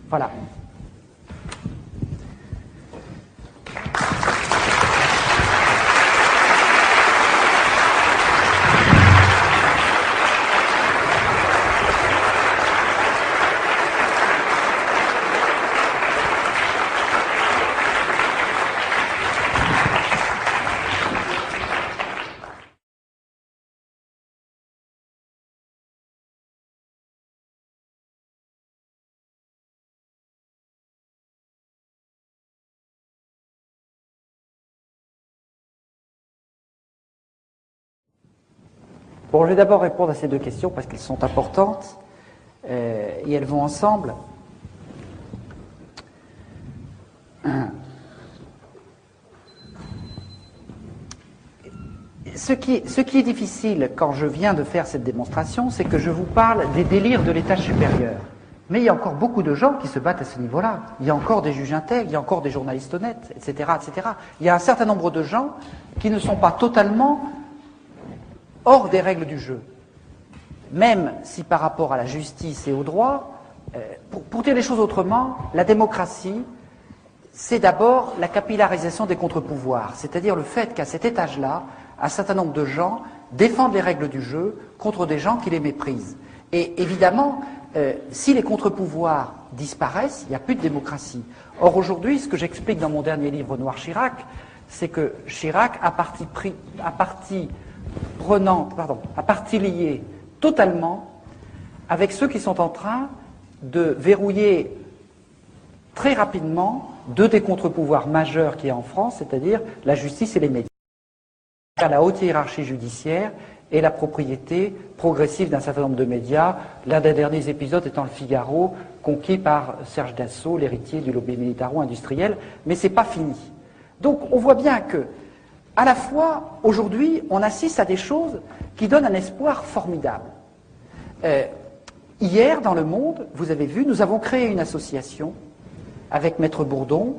Voilà. Bon, je vais d'abord répondre à ces deux questions parce qu'elles sont importantes et elles vont ensemble. Ce qui est difficile quand je viens de faire cette démonstration, c'est que je vous parle des délires de l'étage supérieur. Mais il y a encore beaucoup de gens qui se battent à ce niveau-là. Il y a encore des juges intègres, il y a encore des journalistes honnêtes, etc., etc. Il y a un certain nombre de gens qui ne sont pas totalement hors des règles du jeu. Même si par rapport à la justice et au droit, pour dire les choses autrement, la démocratie, c'est d'abord la capillarisation des contre-pouvoirs. C'est-à-dire le fait qu'à cet étage-là, un certain nombre de gens défendent les règles du jeu contre des gens qui les méprisent. Et évidemment, si les contre-pouvoirs disparaissent, il n'y a plus de démocratie. Or aujourd'hui, ce que j'explique dans mon dernier livre Noir Chirac, c'est que Chirac a partie liée totalement avec ceux qui sont en train de verrouiller très rapidement deux des contre-pouvoirs majeurs qu'il y a en France, c'est-à-dire la justice et les médias. La haute hiérarchie judiciaire et la propriété progressive d'un certain nombre de médias, l'un des derniers épisodes étant le Figaro, conquis par Serge Dassault, l'héritier du lobby militaro-industriel, mais c'est pas fini. Donc on voit bien que, à la fois, aujourd'hui, on assiste à des choses qui donnent un espoir formidable. Hier, dans Le Monde, vous avez vu, nous avons créé une association avec Maître Bourdon,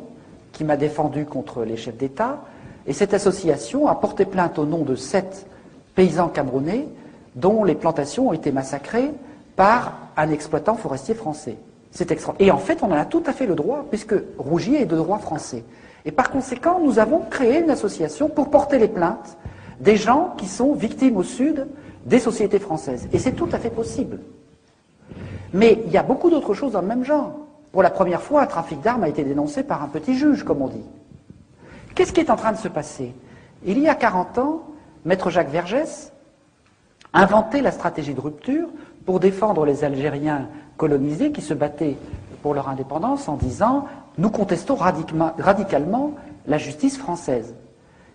qui m'a défendu contre les chefs d'État, et cette association a porté plainte au nom de 7 paysans camerounais dont les plantations ont été massacrées par un exploitant forestier français. C'est extraordinaire. Et en fait, on en a tout à fait le droit, puisque Rougier est de droit français. Et par conséquent, nous avons créé une association pour porter les plaintes des gens qui sont victimes au Sud des sociétés françaises. Et c'est tout à fait possible. Mais il y a beaucoup d'autres choses dans le même genre. Pour la première fois, un trafic d'armes a été dénoncé par un petit juge, comme on dit. Qu'est-ce qui est en train de se passer? Il y a 40 ans, Maître Jacques Vergès inventait la stratégie de rupture pour défendre les Algériens colonisés qui se battaient pour leur indépendance en disant « Nous contestons radicalement la justice française ».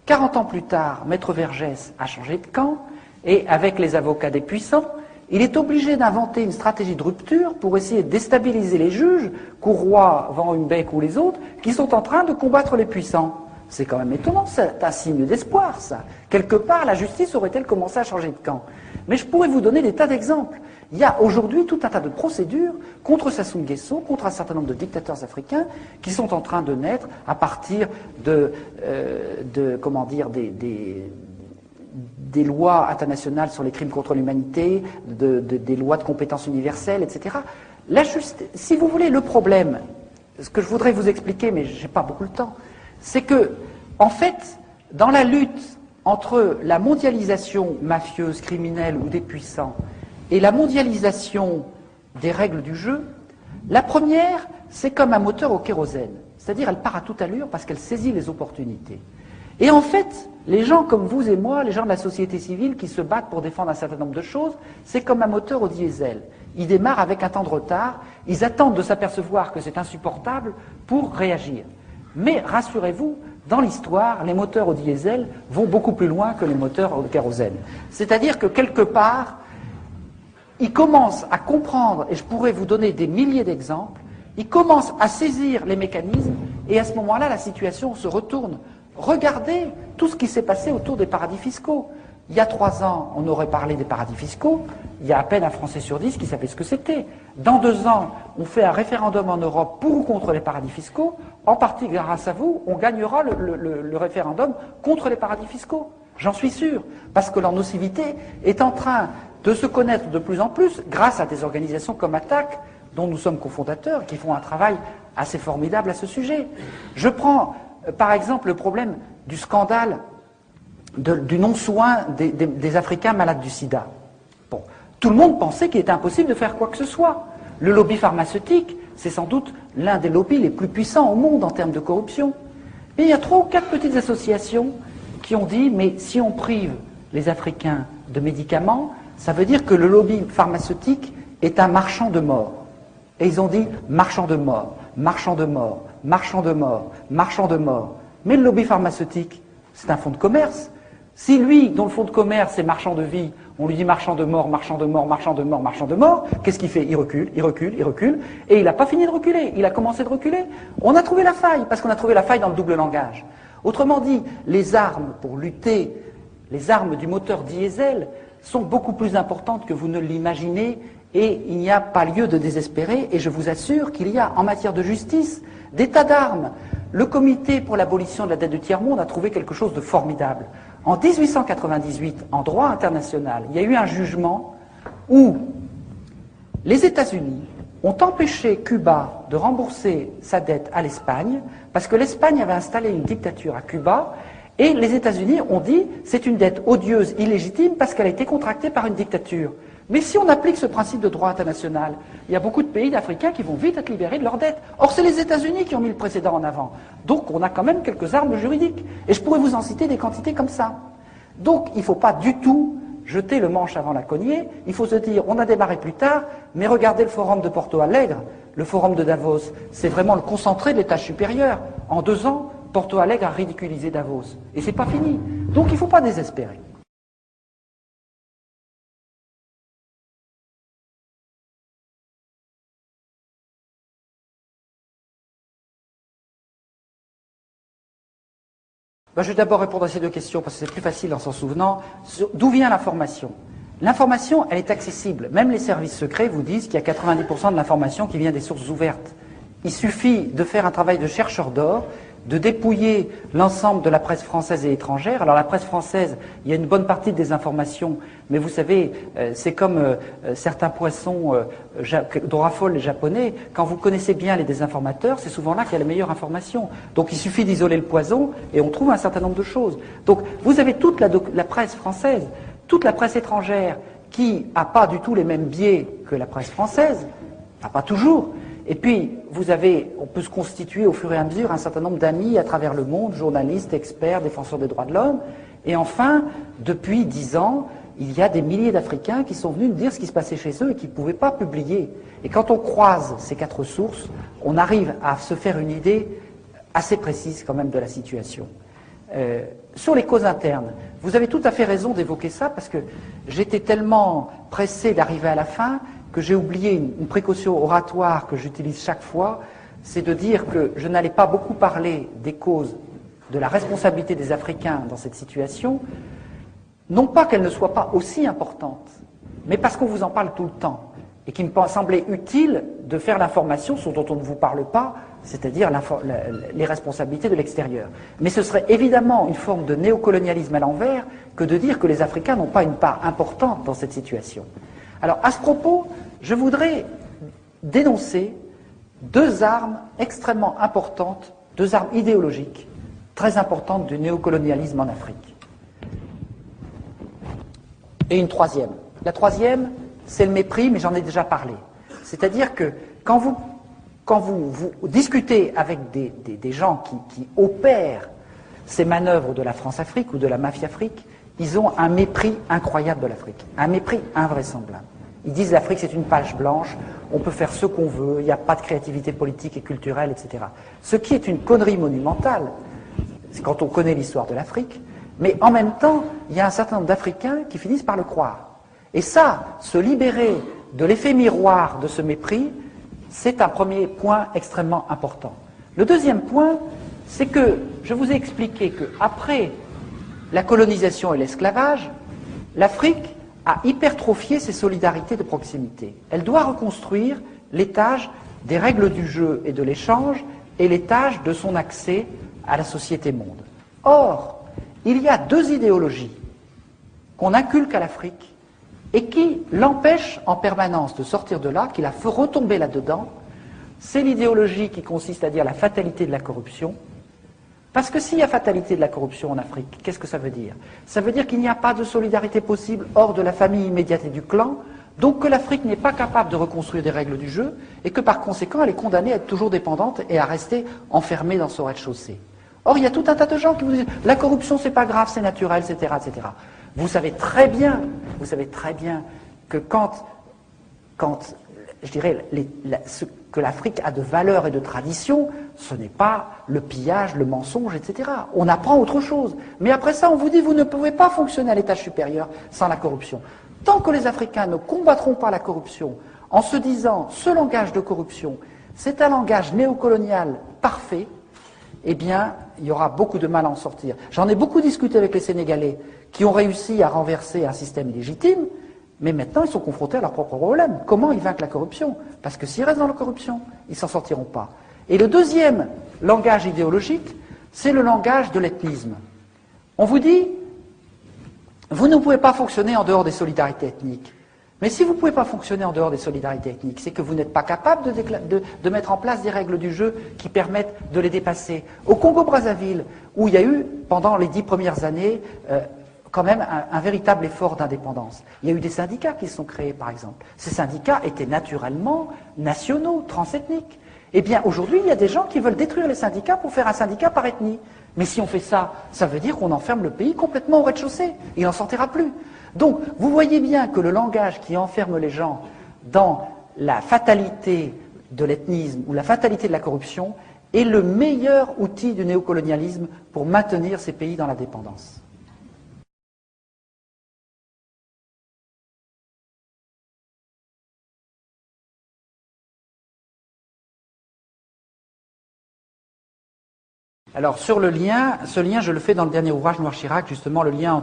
40 ans plus tard, Maître Vergès a changé de camp et avec les avocats des puissants, il est obligé d'inventer une stratégie de rupture pour essayer de déstabiliser les juges, Courroy, Van Humbeck ou les autres, qui sont en train de combattre les puissants. C'est quand même étonnant, c'est un signe d'espoir, ça. Quelque part, la justice aurait-elle commencé à changer de camp? Mais je pourrais vous donner des tas d'exemples. Il y a aujourd'hui tout un tas de procédures contre Sassou Nguesso, contre un certain nombre de dictateurs africains qui sont en train de naître à partir des lois internationales sur les crimes contre l'humanité, des lois de compétences universelles, etc. Si vous voulez, le problème, ce que je voudrais vous expliquer, mais je n'ai pas beaucoup de temps, c'est que, en fait, dans la lutte entre la mondialisation mafieuse, criminelle ou des puissants et la mondialisation des règles du jeu, la première, c'est comme un moteur au kérosène. C'est-à-dire, elle part à toute allure parce qu'elle saisit les opportunités. Et en fait, les gens comme vous et moi, les gens de la société civile qui se battent pour défendre un certain nombre de choses, c'est comme un moteur au diesel. Ils démarrent avec un temps de retard, ils attendent de s'apercevoir que c'est insupportable pour réagir. Mais rassurez-vous, dans l'histoire, les moteurs au diesel vont beaucoup plus loin que les moteurs au kérosène. C'est-à-dire que quelque part, ils commencent à comprendre, et je pourrais vous donner des milliers d'exemples, ils commencent à saisir les mécanismes, et à ce moment-là, la situation se retourne. Regardez tout ce qui s'est passé autour des paradis fiscaux. Il y a 3 ans, on aurait parlé des paradis fiscaux, il y a à peine un Français sur 10 qui savait ce que c'était. Dans 2 ans, on fait un référendum en Europe pour ou contre les paradis fiscaux. En partie grâce à vous, on gagnera le référendum contre les paradis fiscaux. J'en suis sûr, parce que leur nocivité est en train de se connaître de plus en plus grâce à des organisations comme ATTAC, dont nous sommes cofondateurs, qui font un travail assez formidable à ce sujet. Je prends par exemple le problème du scandale du non-soin des Africains malades du sida. Bon, tout le monde pensait qu'il était impossible de faire quoi que ce soit. Le lobby pharmaceutique, c'est sans doute l'un des lobbies les plus puissants au monde en termes de corruption. Et il y a 3 ou 4 petites associations qui ont dit, mais si on prive les Africains de médicaments, ça veut dire que le lobby pharmaceutique est un marchand de mort. Et ils ont dit, marchand de mort, marchand de mort, marchand de mort, marchand de mort. Mais le lobby pharmaceutique, c'est un fonds de commerce. Si lui, dont le fonds de commerce est marchand de vie, on lui dit marchand de mort, marchand de mort, marchand de mort, marchand de mort, qu'est-ce qu'il fait? Il recule, il recule, il recule, et il n'a pas fini de reculer, il a commencé de reculer. On a trouvé la faille, parce qu'on a trouvé la faille dans le double langage. Autrement dit, les armes pour lutter, les armes du moteur diesel, sont beaucoup plus importantes que vous ne l'imaginez, et il n'y a pas lieu de désespérer, et je vous assure qu'il y a, en matière de justice, des tas d'armes. Le comité pour l'abolition de la dette du tiers-monde a trouvé quelque chose de formidable. En 1898, en droit international, il y a eu un jugement où les États-Unis ont empêché Cuba de rembourser sa dette à l'Espagne parce que l'Espagne avait installé une dictature à Cuba et les États-Unis ont dit c'est une dette odieuse, illégitime parce qu'elle a été contractée par une dictature. Mais si on applique ce principe de droit international, il y a beaucoup de pays africains qui vont vite être libérés de leurs dettes. Or, c'est les États-Unis qui ont mis le précédent en avant. Donc, on a quand même quelques armes juridiques. Et je pourrais vous en citer des quantités comme ça. Donc, il ne faut pas du tout jeter le manche avant la cognée. Il faut se dire, on a démarré plus tard, mais regardez le forum de Porto Alegre, le forum de Davos. C'est vraiment le concentré de l'étage supérieur. En 2 ans, Porto Alegre a ridiculisé Davos. Et c'est pas fini. Donc, il ne faut pas désespérer. Je vais d'abord répondre à ces 2 questions, parce que c'est plus facile en s'en souvenant. D'où vient l'information? L'information, elle est accessible. Même les services secrets vous disent qu'il y a 90% de l'information qui vient des sources ouvertes. Il suffit de faire un travail de chercheur d'or, de dépouiller l'ensemble de la presse française et étrangère. Alors la presse française, il y a une bonne partie des informations, mais vous savez, c'est comme certains poissons dont raffolent les Japonais. Quand vous connaissez bien les désinformateurs, c'est souvent là qu'il y a la meilleure information. Donc il suffit d'isoler le poison et on trouve un certain nombre de choses. Donc vous avez toute la presse française, toute la presse étrangère qui n'a pas du tout les mêmes biais que la presse française, pas toujours. Et puis, on peut se constituer au fur et à mesure un certain nombre d'amis à travers le monde, journalistes, experts, défenseurs des droits de l'homme. Et enfin, depuis 10 ans, il y a des milliers d'Africains qui sont venus nous dire ce qui se passait chez eux et qui ne pouvaient pas publier. Et quand on croise ces 4 sources, on arrive à se faire une idée assez précise quand même de la situation. Sur les causes internes, vous avez tout à fait raison d'évoquer ça parce que j'étais tellement pressé d'arriver à la fin que j'ai oublié une précaution oratoire que j'utilise chaque fois, c'est de dire que je n'allais pas beaucoup parler des causes de la responsabilité des Africains dans cette situation, non pas qu'elle ne soit pas aussi importante, mais parce qu'on vous en parle tout le temps, et qu'il me semblait utile de faire l'information sur dont on ne vous parle pas, c'est-à-dire les responsabilités de l'extérieur. Mais ce serait évidemment une forme de néocolonialisme à l'envers que de dire que les Africains n'ont pas une part importante dans cette situation. Alors, à ce propos, je voudrais dénoncer 2 armes extrêmement importantes, 2 armes idéologiques très importantes du néocolonialisme en Afrique. Et une 3e. La 3e, c'est le mépris, mais j'en ai déjà parlé. C'est-à-dire que quand vous discutez avec des gens qui opèrent ces manœuvres de la France-Afrique ou de la mafia-Afrique, ils ont un mépris incroyable de l'Afrique, un mépris invraisemblable. Ils disent l'Afrique c'est une page blanche, on peut faire ce qu'on veut, il n'y a pas de créativité politique et culturelle, etc. Ce qui est une connerie monumentale, c'est quand on connaît l'histoire de l'Afrique, mais en même temps, il y a un certain nombre d'Africains qui finissent par le croire. Et ça, se libérer de l'effet miroir de ce mépris, c'est un premier point extrêmement important. Le 2e point, c'est que je vous ai expliqué qu'après la colonisation et l'esclavage, l'Afrique a hypertrophié ses solidarités de proximité. Elle doit reconstruire l'étage des règles du jeu et de l'échange et l'étage de son accès à la société monde. Or, il y a 2 idéologies qu'on inculque à l'Afrique et qui l'empêchent en permanence de sortir de là, qui la fait retomber là-dedans. C'est l'idéologie qui consiste à dire la fatalité de la corruption. Parce que s'il y a fatalité de la corruption en Afrique, qu'est-ce que ça veut dire? Ça veut dire qu'il n'y a pas de solidarité possible hors de la famille immédiate et du clan, donc que l'Afrique n'est pas capable de reconstruire des règles du jeu, et que par conséquent elle est condamnée à être toujours dépendante et à rester enfermée dans son rez-de-chaussée. Or, il y a tout un tas de gens qui vous disent « la corruption c'est pas grave, c'est naturel, etc. etc. » Vous savez très bien que quand je dirais, ce que l'Afrique a de valeur et de tradition, ce n'est pas le pillage, le mensonge, etc. On apprend autre chose. Mais après ça, on vous dit, vous ne pouvez pas fonctionner à l'étage supérieur sans la corruption. Tant que les Africains ne combattront pas la corruption, en se disant, ce langage de corruption, c'est un langage néocolonial parfait, eh bien, il y aura beaucoup de mal à en sortir. J'en ai beaucoup discuté avec les Sénégalais qui ont réussi à renverser un système illégitime, mais maintenant ils sont confrontés à leurs propres problèmes. Comment ils vaincent la corruption? Parce que s'ils restent dans la corruption, ils ne s'en sortiront pas. Et le deuxième langage idéologique, c'est le langage de l'ethnisme. On vous dit, vous ne pouvez pas fonctionner en dehors des solidarités ethniques. Mais si vous ne pouvez pas fonctionner en dehors des solidarités ethniques, c'est que vous n'êtes pas capable de mettre en place des règles du jeu qui permettent de les dépasser. Au Congo-Brazzaville, où il y a eu, pendant les 10 premières années, quand même un véritable effort d'indépendance, il y a eu des syndicats qui se sont créés, par exemple. Ces syndicats étaient naturellement nationaux, transethniques. Eh bien, aujourd'hui, il y a des gens qui veulent détruire les syndicats pour faire un syndicat par ethnie. Mais si on fait ça, ça veut dire qu'on enferme le pays complètement au rez-de-chaussée. Il n'en sortira plus. Donc, vous voyez bien que le langage qui enferme les gens dans la fatalité de l'ethnisme ou la fatalité de la corruption est le meilleur outil du néocolonialisme pour maintenir ces pays dans la dépendance. Alors, sur le lien, ce lien, je le fais dans le dernier ouvrage Noir Chirac, justement, le lien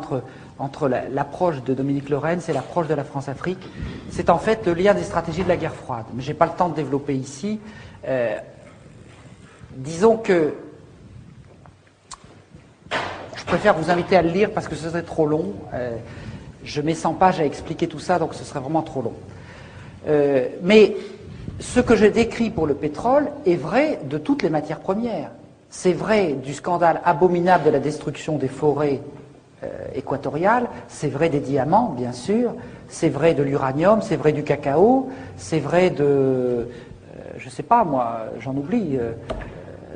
entre l'approche de Dominique Lorenz et l'approche de la France-Afrique. C'est en fait le lien des stratégies de la guerre froide. Mais je n'ai pas le temps de développer ici. Disons que je préfère vous inviter à le lire parce que ce serait trop long. Je mets 100 pages à expliquer tout ça, donc ce serait vraiment trop long. Mais ce que je décris pour le pétrole est vrai de toutes les matières premières. C'est vrai du scandale abominable de la destruction des forêts équatoriales, c'est vrai des diamants, bien sûr, c'est vrai de l'uranium, c'est vrai du cacao, c'est vrai de... je ne sais pas, moi, j'en oublie.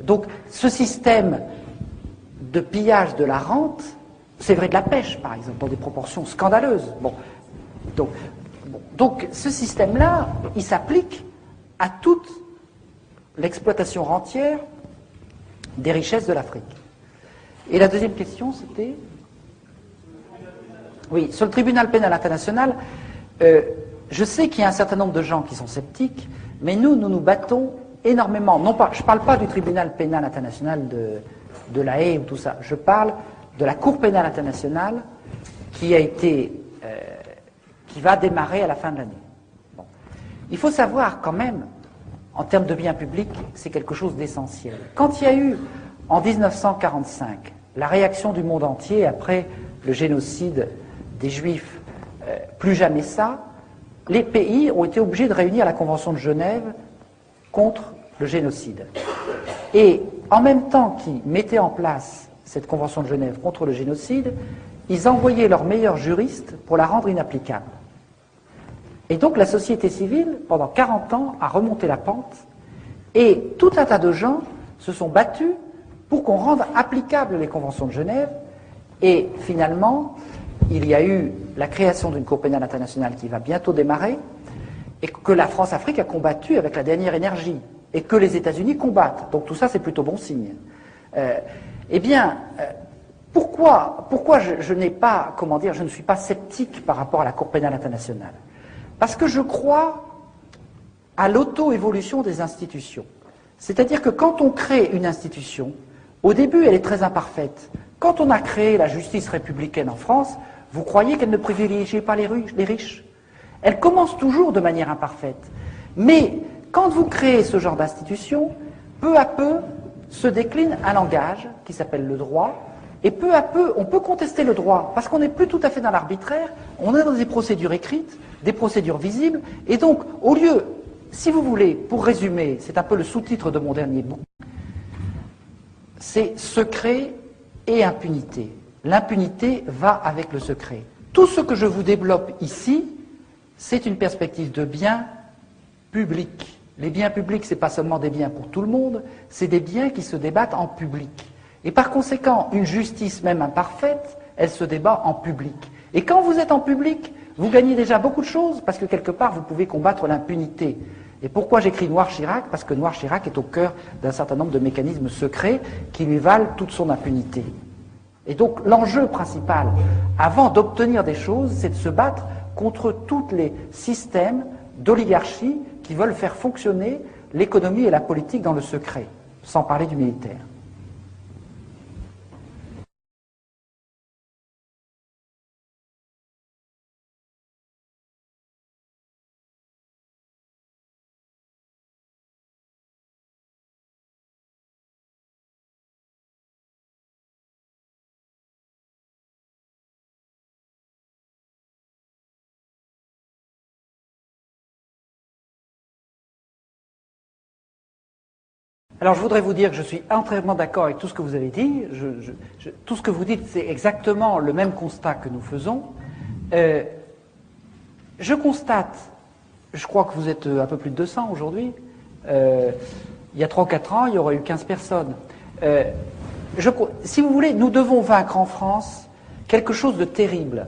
Donc, ce système de pillage de la rente, c'est vrai de la pêche, par exemple, dans des proportions scandaleuses. Bon. Donc ce système-là, il s'applique à toute l'exploitation rentière des richesses de l'Afrique. Et la deuxième question, c'était... Oui, sur le tribunal pénal international, je sais qu'il y a un certain nombre de gens qui sont sceptiques, mais nous nous battons énormément. Non pas, je ne parle pas du tribunal pénal international de La Haye ou tout ça, je parle de la Cour pénale internationale qui va démarrer à la fin de l'année. Bon. Il faut savoir quand même, en termes de biens publics, c'est quelque chose d'essentiel. Quand il y a eu, en 1945, la réaction du monde entier après le génocide des Juifs, plus jamais ça, les pays ont été obligés de réunir la Convention de Genève contre le génocide. Et en même temps qu'ils mettaient en place cette Convention de Genève contre le génocide, ils envoyaient leurs meilleurs juristes pour la rendre inapplicable. Et donc la société civile, pendant 40 ans, a remonté la pente, et tout un tas de gens se sont battus pour qu'on rende applicables les conventions de Genève, et finalement, il y a eu la création d'une Cour pénale internationale qui va bientôt démarrer, et que la France-Afrique a combattu avec la dernière énergie, et que les États-Unis combattent. Donc tout ça, c'est plutôt bon signe. Eh bien, pourquoi je n'ai pas, comment dire, je ne suis pas sceptique par rapport à la Cour pénale internationale? Parce que je crois à l'auto-évolution des institutions. C'est-à-dire que quand on crée une institution, au début, elle est très imparfaite. Quand on a créé la justice républicaine en France, vous croyez qu'elle ne privilégiait pas les riches? Elle commence toujours de manière imparfaite. Mais quand vous créez ce genre d'institution, peu à peu se décline un langage qui s'appelle le droit, et peu à peu, on peut contester le droit, parce qu'on n'est plus tout à fait dans l'arbitraire, on est dans des procédures écrites, des procédures visibles, et donc, au lieu, si vous voulez, pour résumer, c'est un peu le sous-titre de mon dernier bouquin, c'est secret et impunité. L'impunité va avec le secret. Tout ce que je vous développe ici, c'est une perspective de bien public. Les biens publics, ce n'est pas seulement des biens pour tout le monde, c'est des biens qui se débattent en public. Et par conséquent, une justice même imparfaite, elle se débat en public. Et quand vous êtes en public, Vous gagnez déjà beaucoup de choses, parce que quelque part, vous pouvez combattre l'impunité. Et pourquoi j'écris Noir Chirac? Parce que Noir Chirac est au cœur d'un certain nombre de mécanismes secrets qui lui valent toute son impunité. Et donc, l'enjeu principal, avant d'obtenir des choses, c'est de se battre contre tous les systèmes d'oligarchie qui veulent faire fonctionner l'économie et la politique dans le secret, sans parler du militaire. Alors je voudrais vous dire que je suis entièrement d'accord avec tout ce que vous avez dit. Tout ce que vous dites, c'est exactement le même constat que nous faisons. Je constate, je crois que vous êtes un peu plus de 200 aujourd'hui. Il y a 3 ou 4 ans, il y aurait eu 15 personnes. Si vous voulez, nous devons vaincre en France quelque chose de terrible.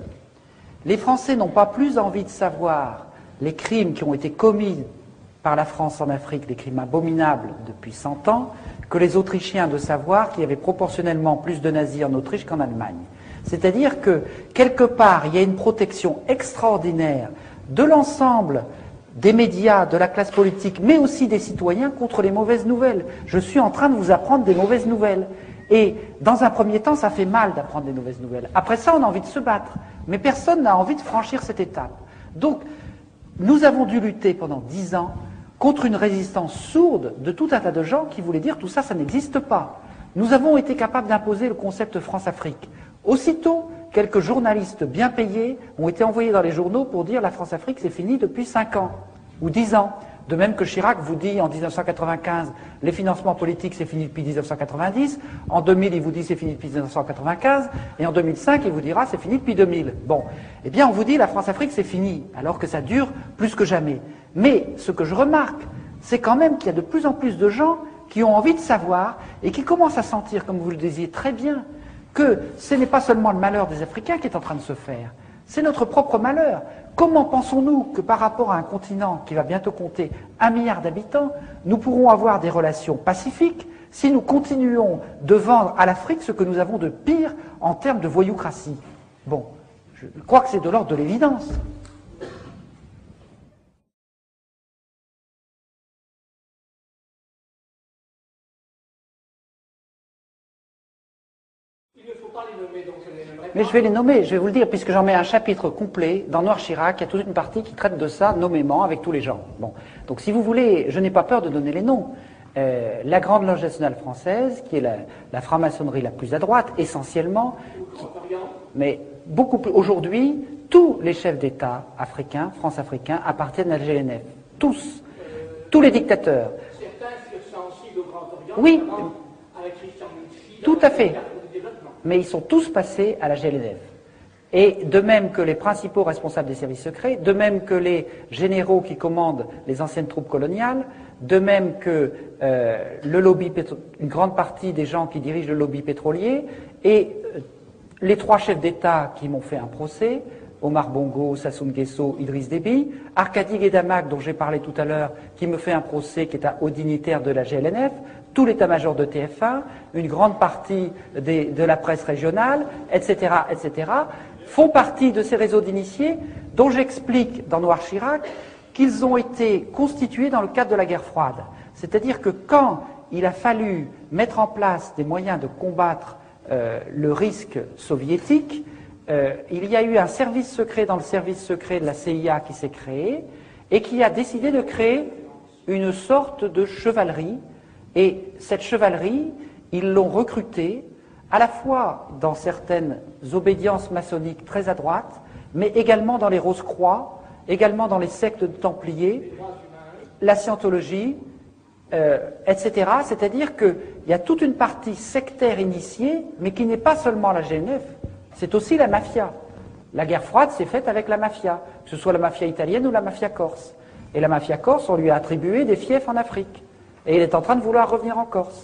Les Français n'ont pas plus envie de savoir les crimes qui ont été commis par la France en Afrique, des crimes abominables depuis 100 ans, que les Autrichiens de savoir qu'il y avait proportionnellement plus de nazis en Autriche qu'en Allemagne. C'est-à-dire que, quelque part, il y a une protection extraordinaire de l'ensemble des médias, de la classe politique, mais aussi des citoyens contre les mauvaises nouvelles. Je suis en train de vous apprendre des mauvaises nouvelles. Et dans un premier temps, ça fait mal d'apprendre des mauvaises nouvelles. Après ça, on a envie de se battre. Mais personne n'a envie de franchir cette étape. Donc, nous avons dû lutter pendant 10 ans contre une résistance sourde de tout un tas de gens qui voulaient dire tout ça, ça n'existe pas. Nous avons été capables d'imposer le concept France-Afrique. Aussitôt, quelques journalistes bien payés ont été envoyés dans les journaux pour dire la France-Afrique c'est fini depuis 5 ans ou 10 ans. De même que Chirac vous dit en 1995 les financements politiques c'est fini depuis 1990, en 2000 il vous dit c'est fini depuis 1995 et en 2005 il vous dira c'est fini depuis 2000. Bon, eh bien on vous dit la France-Afrique c'est fini alors que ça dure plus que jamais. Mais ce que je remarque, c'est quand même qu'il y a de plus en plus de gens qui ont envie de savoir et qui commencent à sentir, comme vous le disiez très bien, que ce n'est pas seulement le malheur des Africains qui est en train de se faire, c'est notre propre malheur. Comment pensons-nous que par rapport à un continent qui va bientôt compter 1 milliard d'habitants, nous pourrons avoir des relations pacifiques si nous continuons de vendre à l'Afrique ce que nous avons de pire en termes de voyoucratie? Bon, je crois que c'est de l'ordre de l'évidence. Mais je vais les nommer, je vais vous le dire, puisque j'en mets un chapitre complet dans Noir Chirac, il y a toute une partie qui traite de ça nommément avec tous les gens. Bon. Donc si vous voulez, je n'ai pas peur de donner les noms. La Grande Loge nationale française, qui est la franc-maçonnerie la plus à droite, essentiellement, mais beaucoup plus. Aujourd'hui, tous les chefs d'État africains, france-africains, appartiennent à la GNF. Tous. Tous les dictateurs. Certains sensibles au Grand Orient, oui, avec Christian Mutfi, tout à fait. Mais ils sont tous passés à la GLNF. Et de même que les principaux responsables des services secrets, de même que les généraux qui commandent les anciennes troupes coloniales, de même que le lobby une grande partie des gens qui dirigent le lobby pétrolier, et les 3 chefs d'État qui m'ont fait un procès, Omar Bongo, Sassou Nguesso, Idriss Déby, Arkady Guédamac, dont j'ai parlé tout à l'heure, qui me fait un procès qui est un haut dignitaire de la GLNF, tout l'état-major de TF1, une grande partie de la presse régionale, etc., font partie de ces réseaux d'initiés dont j'explique dans Noir Chirac qu'ils ont été constitués dans le cadre de la guerre froide. C'est-à-dire que quand il a fallu mettre en place des moyens de combattre le risque soviétique, il y a eu un service secret dans le service secret de la CIA qui s'est créé et qui a décidé de créer une sorte de chevalerie. Et cette chevalerie, ils l'ont recrutée à la fois dans certaines obédiences maçonniques très à droite, mais également dans les Rose-Croix, également dans les sectes de Templiers, la scientologie, etc. C'est-à-dire qu'il y a toute une partie sectaire initiée, mais qui n'est pas seulement la GNF, c'est aussi la mafia. La guerre froide s'est faite avec la mafia, que ce soit la mafia italienne ou la mafia corse. Et la mafia corse, on lui a attribué des fiefs en Afrique. Et il est en train de vouloir revenir en Corse.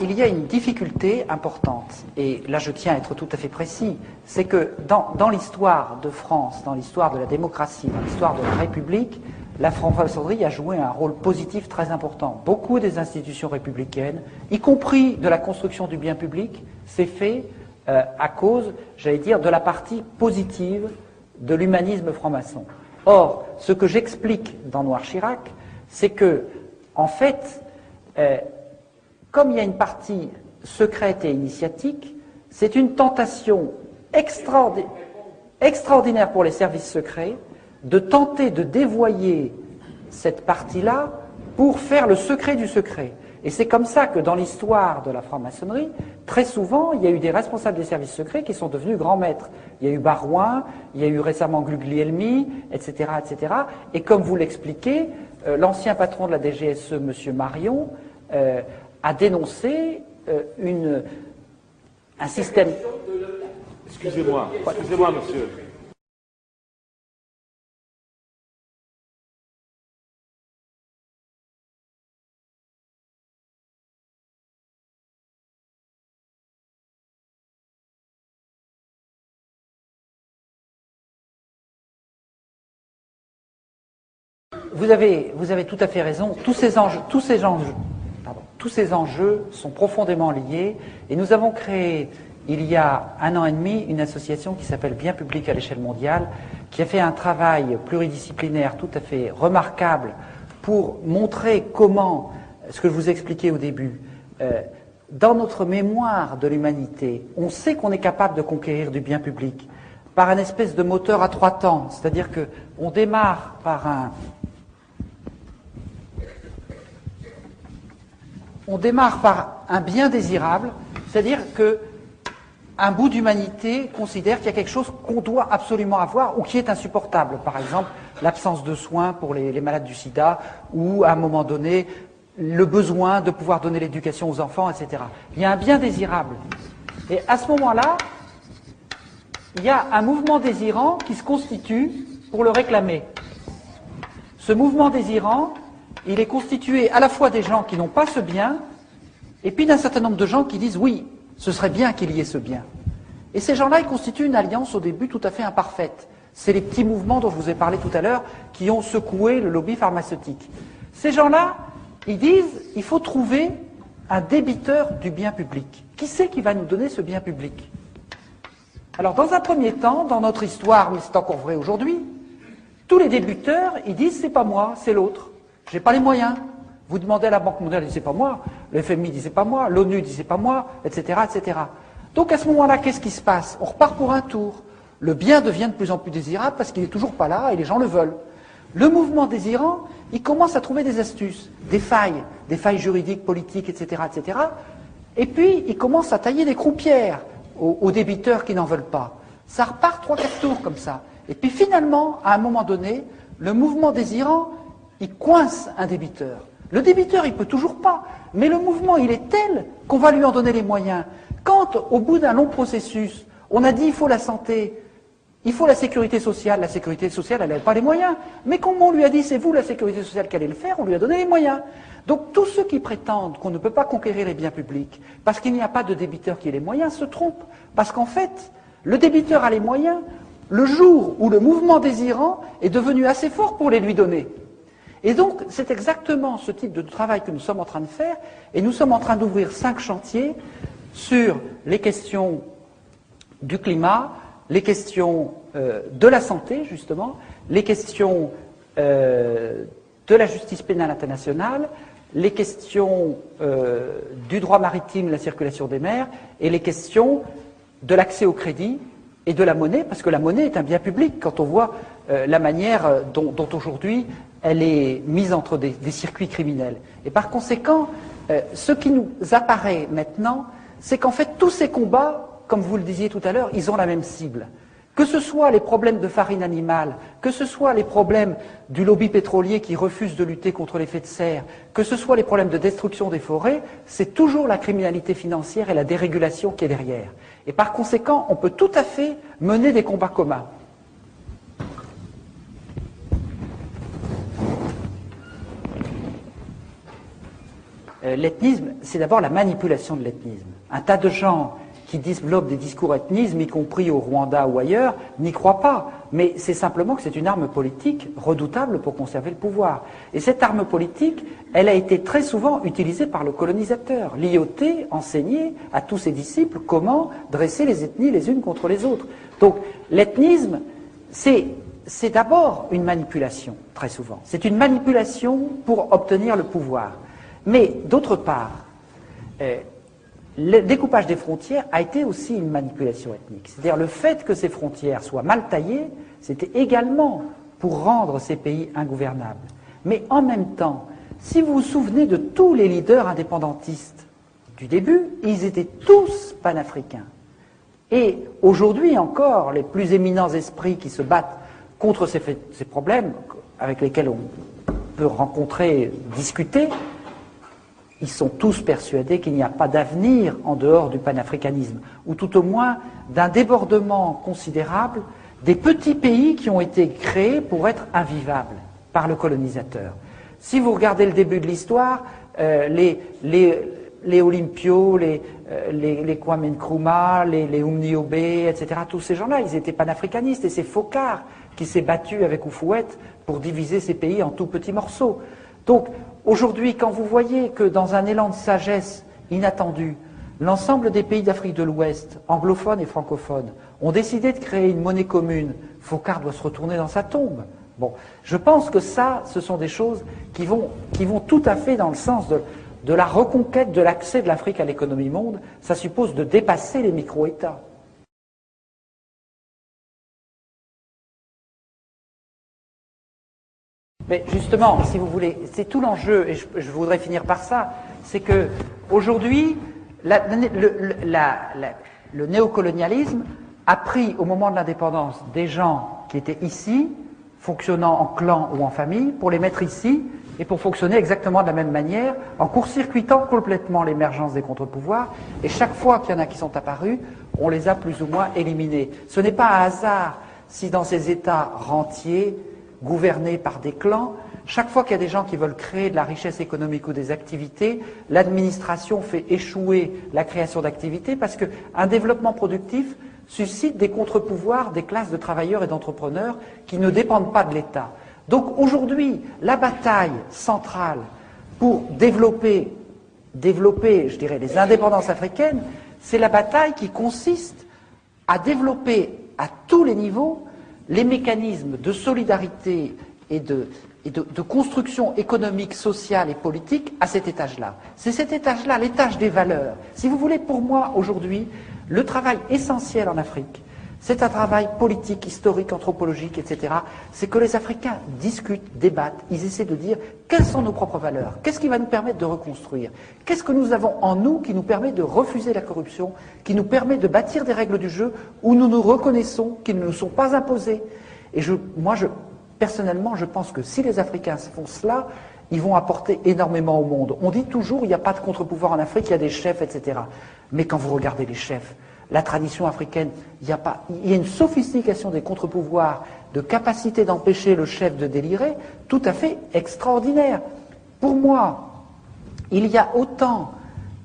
Il y a une difficulté importante, et là je tiens à être tout à fait précis, c'est que dans l'histoire de France, dans l'histoire de la démocratie, dans l'histoire de la République, la franc-maçonnerie a joué un rôle positif très important. Beaucoup des institutions républicaines, y compris de la construction du bien public, s'est fait à cause, j'allais dire, de la partie positive de l'humanisme franc-maçon. Or, ce que j'explique dans Noir Chirac, c'est que, en fait, comme il y a une partie secrète et initiatique, c'est une tentation extraordinaire pour les services secrets de tenter de dévoyer cette partie-là pour faire le secret du secret. Et c'est comme ça que dans l'histoire de la franc-maçonnerie, très souvent, il y a eu des responsables des services secrets qui sont devenus grands maîtres. Il y a eu Barouin, il y a eu récemment Guglielmi, etc., etc. Et comme vous l'expliquez, l'ancien patron de la DGSE, M. Marion, a dénoncé un système... Excusez-moi, monsieur. Vous avez tout à fait raison. Tous ces enjeux sont profondément liés. Et nous avons créé, il y a 1 an et demi, une association qui s'appelle Bien Public à l'échelle mondiale, qui a fait un travail pluridisciplinaire tout à fait remarquable pour montrer comment, ce que je vous expliquais au début, dans notre mémoire de l'humanité, on sait qu'on est capable de conquérir du bien public par un espèce de moteur à 3 temps. C'est-à-dire qu'on démarre par un bien désirable, c'est-à-dire qu'un bout d'humanité considère qu'il y a quelque chose qu'on doit absolument avoir ou qui est insupportable. Par exemple, l'absence de soins pour les malades du sida ou, à un moment donné, le besoin de pouvoir donner l'éducation aux enfants, etc. Il y a un bien désirable. Et à ce moment-là, il y a un mouvement désirant qui se constitue pour le réclamer. Ce mouvement désirant, il est constitué à la fois des gens qui n'ont pas ce bien, et puis d'un certain nombre de gens qui disent oui, ce serait bien qu'il y ait ce bien. Et ces gens-là, ils constituent une alliance au début tout à fait imparfaite. C'est les petits mouvements dont je vous ai parlé tout à l'heure qui ont secoué le lobby pharmaceutique. Ces gens-là, ils disent il faut trouver un débiteur du bien public. Qui c'est qui va nous donner ce bien public? Alors, dans un premier temps, dans notre histoire, mais c'est encore vrai aujourd'hui, tous les débiteurs, ils disent c'est pas moi, c'est l'autre. J'ai pas les moyens. Vous demandez à la Banque mondiale, elle dit c'est pas moi. Le FMI dit c'est pas moi. L'ONU dit c'est pas moi, etc., etc. Donc à ce moment-là, qu'est-ce qui se passe? On repart pour un tour. Le bien devient de plus en plus désirable parce qu'il n'est toujours pas là et les gens le veulent. Le mouvement désirant, il commence à trouver des astuces, des failles juridiques, politiques, etc., etc. Et puis, il commence à tailler des croupières aux débiteurs qui n'en veulent pas. Ça repart 3-4 tours comme ça. Et puis finalement, à un moment donné, le mouvement désirant, il coince un débiteur. Le débiteur, il peut toujours pas, mais le mouvement, il est tel qu'on va lui en donner les moyens. Quand, au bout d'un long processus, on a dit il faut la santé, il faut la sécurité sociale elle n'avait pas les moyens, mais comme on lui a dit c'est vous la sécurité sociale qui allez le faire, on lui a donné les moyens. Donc tous ceux qui prétendent qu'on ne peut pas conquérir les biens publics parce qu'il n'y a pas de débiteur qui ait les moyens se trompent, parce qu'en fait, le débiteur a les moyens le jour où le mouvement désirant est devenu assez fort pour les lui donner. Et donc, c'est exactement ce type de travail que nous sommes en train de faire, et nous sommes en train d'ouvrir 5 chantiers sur les questions du climat, les questions de la santé, justement, les questions de la justice pénale internationale, les questions du droit maritime, la circulation des mers, et les questions de l'accès au crédit et de la monnaie, parce que la monnaie est un bien public, quand on voit la manière dont aujourd'hui elle est mise entre des circuits criminels. Et par conséquent, ce qui nous apparaît maintenant, c'est qu'en fait, tous ces combats, comme vous le disiez tout à l'heure, ils ont la même cible. Que ce soit les problèmes de farine animale, que ce soit les problèmes du lobby pétrolier qui refuse de lutter contre l'effet de serre, que ce soit les problèmes de destruction des forêts, c'est toujours la criminalité financière et la dérégulation qui est derrière. Et par conséquent, on peut tout à fait mener des combats communs. l'ethnisme, c'est d'abord la manipulation de l'ethnisme. Un tas de gens qui développent des discours ethnismes, y compris au Rwanda ou ailleurs, n'y croient pas. Mais c'est simplement que c'est une arme politique redoutable pour conserver le pouvoir. Et cette arme politique, elle a été très souvent utilisée par le colonisateur. L'IOT enseignait à tous ses disciples comment dresser les ethnies les unes contre les autres. Donc l'ethnisme, c'est d'abord une manipulation, très souvent. C'est une manipulation pour obtenir le pouvoir. Mais d'autre part, le découpage des frontières a été aussi une manipulation ethnique. C'est-à-dire le fait que ces frontières soient mal taillées, c'était également pour rendre ces pays ingouvernables. Mais en même temps, si vous vous souvenez de tous les leaders indépendantistes du début, ils étaient tous panafricains. Et aujourd'hui encore, les plus éminents esprits qui se battent contre ces problèmes avec lesquels on peut rencontrer, discuter, ils sont tous persuadés qu'il n'y a pas d'avenir en dehors du panafricanisme, ou tout au moins d'un débordement considérable des petits pays qui ont été créés pour être invivables par le colonisateur. Si vous regardez le début de l'histoire, les Olympio, les Kwame Nkrumah, les Umniobe, etc., tous ces gens-là, ils étaient panafricanistes, et c'est Focard qui s'est battu avec Oufouette pour diviser ces pays en tout petits morceaux. Donc, aujourd'hui, quand vous voyez que dans un élan de sagesse inattendu, l'ensemble des pays d'Afrique de l'Ouest, anglophones et francophones, ont décidé de créer une monnaie commune, Focard doit se retourner dans sa tombe. Bon, je pense que ça, ce sont des choses qui vont tout à fait dans le sens de la reconquête de l'accès de l'Afrique à l'économie monde. Ça suppose de dépasser les micro-États. Mais justement, si vous voulez, c'est tout l'enjeu, et je voudrais finir par ça, c'est que aujourd'hui, le néocolonialisme a pris au moment de l'indépendance des gens qui étaient ici, fonctionnant en clan ou en famille, pour les mettre ici et pour fonctionner exactement de la même manière, en court-circuitant complètement l'émergence des contre-pouvoirs. Et chaque fois qu'il y en a qui sont apparus, on les a plus ou moins éliminés. Ce n'est pas un hasard si dans ces États rentiers, gouvernés par des clans, chaque fois qu'il y a des gens qui veulent créer de la richesse économique ou des activités, l'administration fait échouer la création d'activités parce qu'un développement productif suscite des contre-pouvoirs des classes de travailleurs et d'entrepreneurs qui ne dépendent pas de l'État. Donc aujourd'hui, la bataille centrale pour développer, je dirais, les indépendances africaines, c'est la bataille qui consiste à développer à tous les niveaux les mécanismes de solidarité et de construction économique, sociale et politique à cet étage-là. C'est cet étage-là, l'étage des valeurs. Si vous voulez, pour moi, aujourd'hui, le travail essentiel en Afrique, c'est un travail politique, historique, anthropologique, etc. C'est que les Africains discutent, débattent, ils essaient de dire quelles sont nos propres valeurs, qu'est-ce qui va nous permettre de reconstruire, qu'est-ce que nous avons en nous qui nous permet de refuser la corruption, qui nous permet de bâtir des règles du jeu où nous nous reconnaissons qu'ils ne nous sont pas imposées. Et personnellement, je pense que si les Africains font cela, ils vont apporter énormément au monde. On dit toujours il n'y a pas de contre-pouvoir en Afrique, il y a des chefs, etc. Mais quand vous regardez les chefs, la tradition africaine, il y a une sophistication des contre-pouvoirs, de capacité d'empêcher le chef de délirer, tout à fait extraordinaire. Pour moi, il y a autant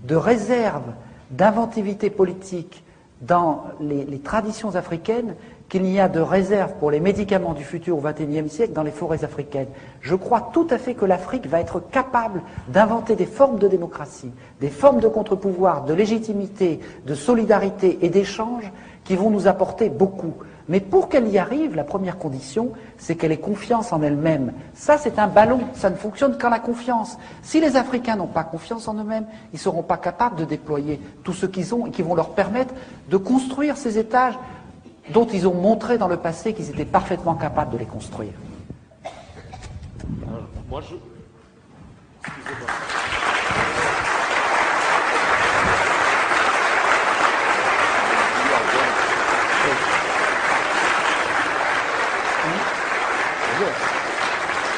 de réserves d'inventivité politique dans les traditions africaines qu'il n'y a de réserve pour les médicaments du futur au XXIe siècle dans les forêts africaines. Je crois tout à fait que l'Afrique va être capable d'inventer des formes de démocratie, des formes de contre-pouvoir, de légitimité, de solidarité et d'échange qui vont nous apporter beaucoup. Mais pour qu'elle y arrive, la première condition, c'est qu'elle ait confiance en elle-même. Ça, c'est un ballon, ça ne fonctionne qu'en la confiance. Si les Africains n'ont pas confiance en eux-mêmes, ils ne seront pas capables de déployer tout ce qu'ils ont et qui vont leur permettre de construire ces étages dont ils ont montré dans le passé qu'ils étaient parfaitement capables de les construire. Alors, moi,